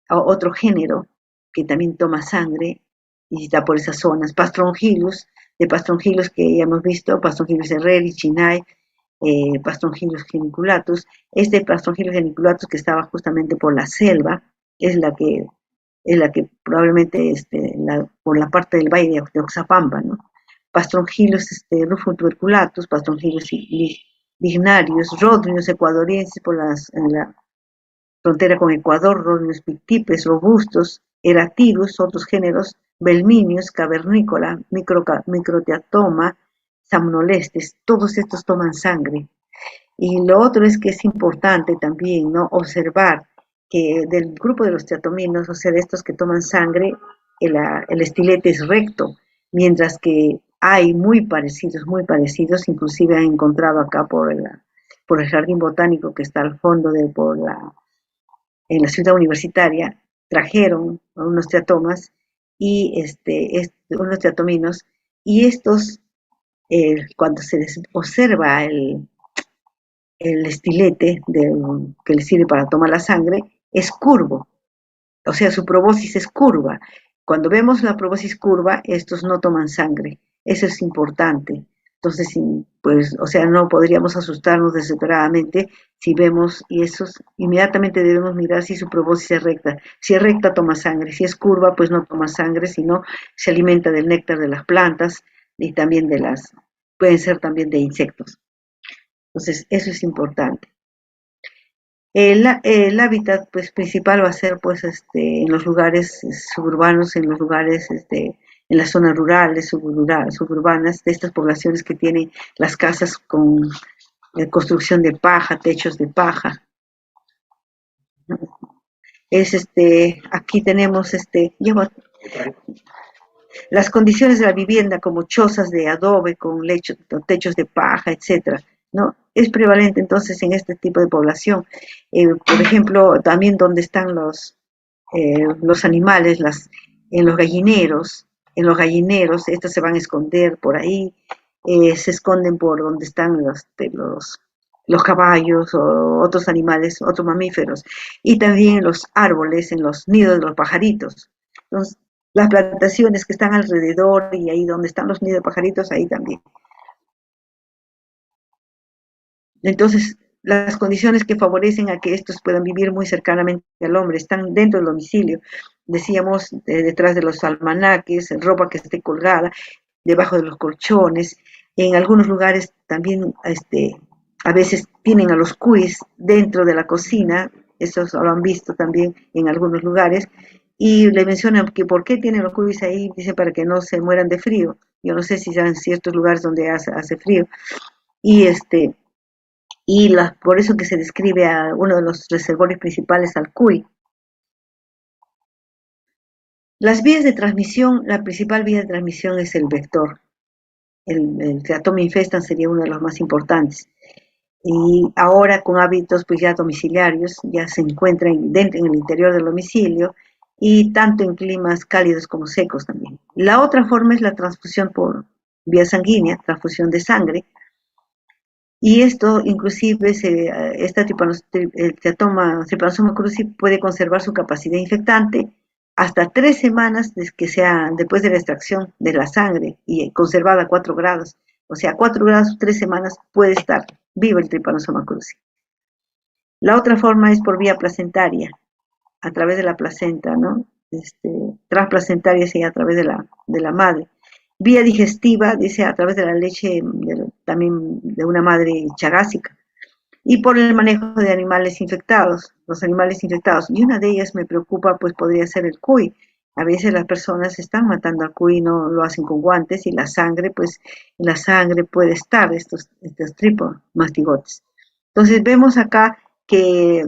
S1: otro género que también toma sangre y está por esas zonas. Pastrongyllus, de Pastrongyllus que ya hemos visto, Pastrongyllus herreri, Chinay, Pastrongyllus geniculatus. Este Pastrongyllus geniculatus que estaba justamente por la selva es la que probablemente por la parte del valle de Oxapampa, ¿no? Pastrongyllus rufus tuberculatus, Pastrongyllus lignarius, Rhodnius ecuadoriensis en la frontera con Ecuador, Rhodnius pictipes, robustos, Eratirus, otros géneros, Belminius, cavernícola, microteatoma, Samnolestes, todos estos toman sangre. Y lo otro es que es importante también, ¿no? Observar que del grupo de los teatominos, o sea, de estos que toman sangre, el estilete es recto, mientras que hay muy parecidos, inclusive han encontrado acá por el jardín botánico que está al fondo en la ciudad universitaria, trajeron unos teatomas y unos teatominos, y estos, cuando se les observa el estilete que le sirve para tomar la sangre, es curvo, o sea, su proboscis es curva. Cuando vemos la proboscis curva, estos no toman sangre, eso es importante. Entonces, pues, o sea, no podríamos asustarnos desesperadamente si vemos, y esos inmediatamente debemos mirar si su proboscis es recta. Si es recta, toma sangre, si es curva, pues no toma sangre, sino se alimenta del néctar de las plantas y también pueden ser también de insectos. Entonces, eso es importante. El hábitat pues, principal va a ser pues, en los lugares suburbanos, en los lugares, en las zonas rurales, suburbanas, de estas poblaciones que tienen las casas con construcción de paja, techos de paja. Aquí tenemos las condiciones de la vivienda como chozas de adobe con techos de paja, etcétera, ¿no? Es prevalente entonces en este tipo de población. Por ejemplo, también donde están los animales, en los gallineros, estos se van a esconder por ahí, se esconden por donde están los caballos o otros animales, otros mamíferos, y también en los árboles, en los nidos de los pajaritos. Entonces, las plantaciones que están alrededor y ahí donde están los nidos de pajaritos, ahí también. Entonces, las condiciones que favorecen a que estos puedan vivir muy cercanamente al hombre están dentro del domicilio. Decíamos, detrás de los almanaques, ropa que esté colgada, debajo de los colchones. En algunos lugares también a veces tienen a los cuis dentro de la cocina, eso lo han visto también en algunos lugares, y le mencionan que por qué tienen los cuis ahí, dice para que no se mueran de frío. Yo no sé si sean ciertos lugares donde hace frío. Y por eso que se describe a uno de los reservorios principales al cuy. Las vías de transmisión, la principal vía de transmisión es el vector. El teratoma infestan sería uno de los más importantes. Y ahora con hábitos pues ya domiciliarios, ya se encuentran dentro en el interior del domicilio y tanto en climas cálidos como secos también. La otra forma es la transfusión por vía sanguínea, transfusión de sangre, y esto inclusive el Trypanosoma cruzi puede conservar su capacidad infectante hasta 3 semanas después de la extracción de la sangre y conservada a 4 grados. O sea, a 4 grados, 3 semanas puede estar vivo el Trypanosoma cruzi. La otra forma es por vía placentaria, a través de la placenta, ¿no? Transplacentaria sería a través de la madre. Vía digestiva, dice, a través de la leche también de una madre chagásica. Y por el manejo de animales infectados, los animales infectados. Y una de ellas me preocupa, pues podría ser el cuy. A veces las personas están matando al cuy, no lo hacen con guantes, y la sangre, pues en la sangre puede estar estos tripomastigotes. Entonces vemos acá que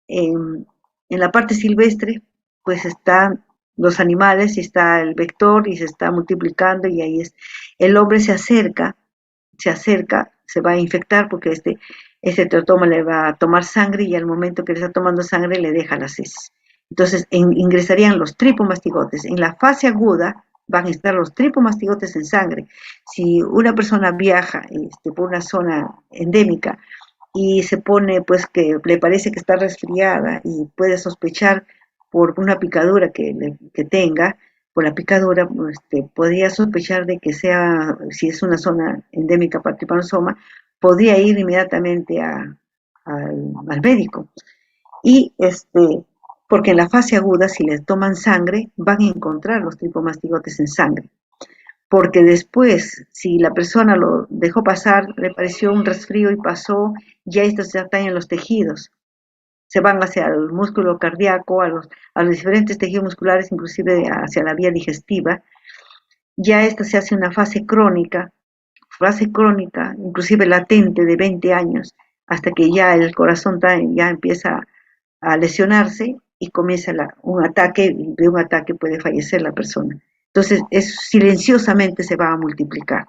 S1: en la parte silvestre, pues están los animales y está el vector y se está multiplicando y ahí el hombre se va a infectar porque este teratoma le va a tomar sangre y al momento que le está tomando sangre le deja las heces. Entonces ingresarían los tripomastigotes. En la fase aguda van a estar los tripomastigotes en sangre. Si una persona viaja por una zona endémica y se pone pues que le parece que está resfriada y puede sospechar por una picadura que tenga, por la picadura podría sospechar de que sea, si es una zona endémica para tripanosoma, podría ir inmediatamente al médico. Y porque en la fase aguda, si le toman sangre, van a encontrar los tripomastigotes en sangre porque después, si la persona lo dejó pasar, le pareció un resfrío y pasó, ya estos se atañen en los tejidos, se van hacia el músculo cardíaco, a los diferentes tejidos musculares, inclusive hacia la vía digestiva, ya esta se hace una fase crónica, inclusive latente de 20 años, hasta que ya el corazón ya empieza a lesionarse y comienza un ataque, y de un ataque puede fallecer la persona. Entonces, silenciosamente se va a multiplicar.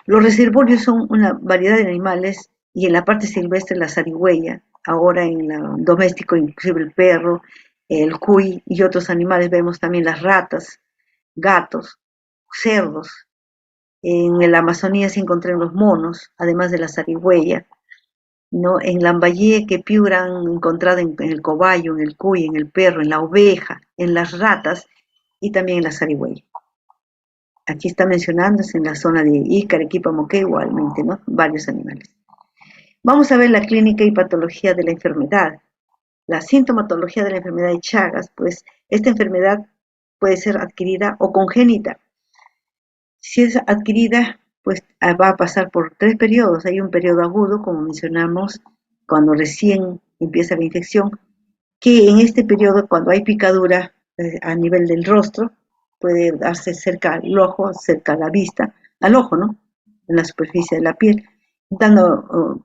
S1: Los reservorios son una variedad de animales y en la parte silvestre la zarigüeya, ahora en la doméstico inclusive el perro, el cuy y otros animales vemos también las ratas, gatos, cerdos. En la Amazonía se encuentran los monos, además de la zarigüeya, ¿no? En Lambayeque, que Piura han encontrado en el cobayo, en el cuy, en el perro, en la oveja, en las ratas y también en la zarigüeya. Aquí está mencionándose en la zona de Ica, Arequipa, Moquegua, igualmente, ¿no? Varios animales. Vamos a ver la clínica y patología de la enfermedad. La sintomatología de la enfermedad de Chagas, pues esta enfermedad puede ser adquirida o congénita. Si es adquirida, pues va a pasar por 3 periodos. Hay un periodo agudo, como mencionamos, cuando recién empieza la infección, que en este periodo, cuando hay picadura a nivel del rostro, puede darse cerca al ojo, cerca a la vista, al ojo, ¿no? En la superficie de la piel,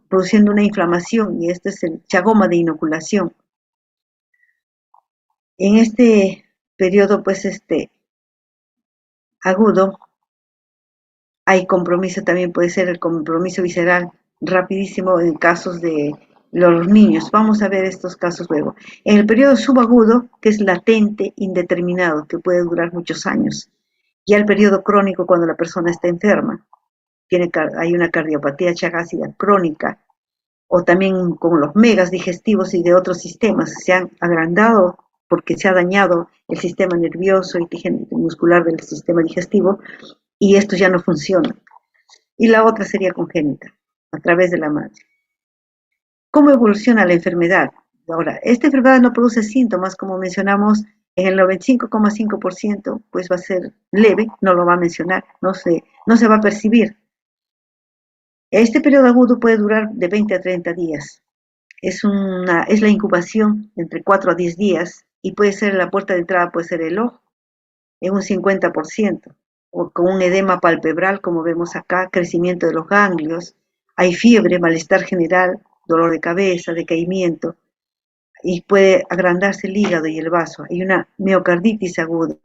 S1: produciendo una inflamación, y este es el chagoma de inoculación. En este periodo, pues, agudo, hay compromiso, también puede ser el compromiso visceral rapidísimo en casos de los niños. Vamos a ver estos casos luego. En el periodo subagudo, que es latente, indeterminado, que puede durar muchos años. Ya el periodo crónico, cuando la persona está enferma, hay una cardiopatía chagásica crónica, o también con los megas digestivos y de otros sistemas, se han agrandado porque se ha dañado el sistema nervioso y muscular del sistema digestivo, y estos ya no funcionan. Y la otra sería congénita, a través de la madre. ¿Cómo evoluciona la enfermedad? Ahora, esta enfermedad no produce síntomas, como mencionamos, en el 95,5%, pues va a ser leve, no lo va a mencionar, no se va a percibir. Este periodo agudo puede durar de 20 a 30 días. Es la incubación entre 4 a 10 días y puede ser la puerta de entrada, puede ser el ojo, en un 50%, o con un edema palpebral, como vemos acá, crecimiento de los ganglios, hay fiebre, malestar general, dolor de cabeza, decaimiento, y puede agrandarse el hígado y el vaso. Hay una miocarditis aguda.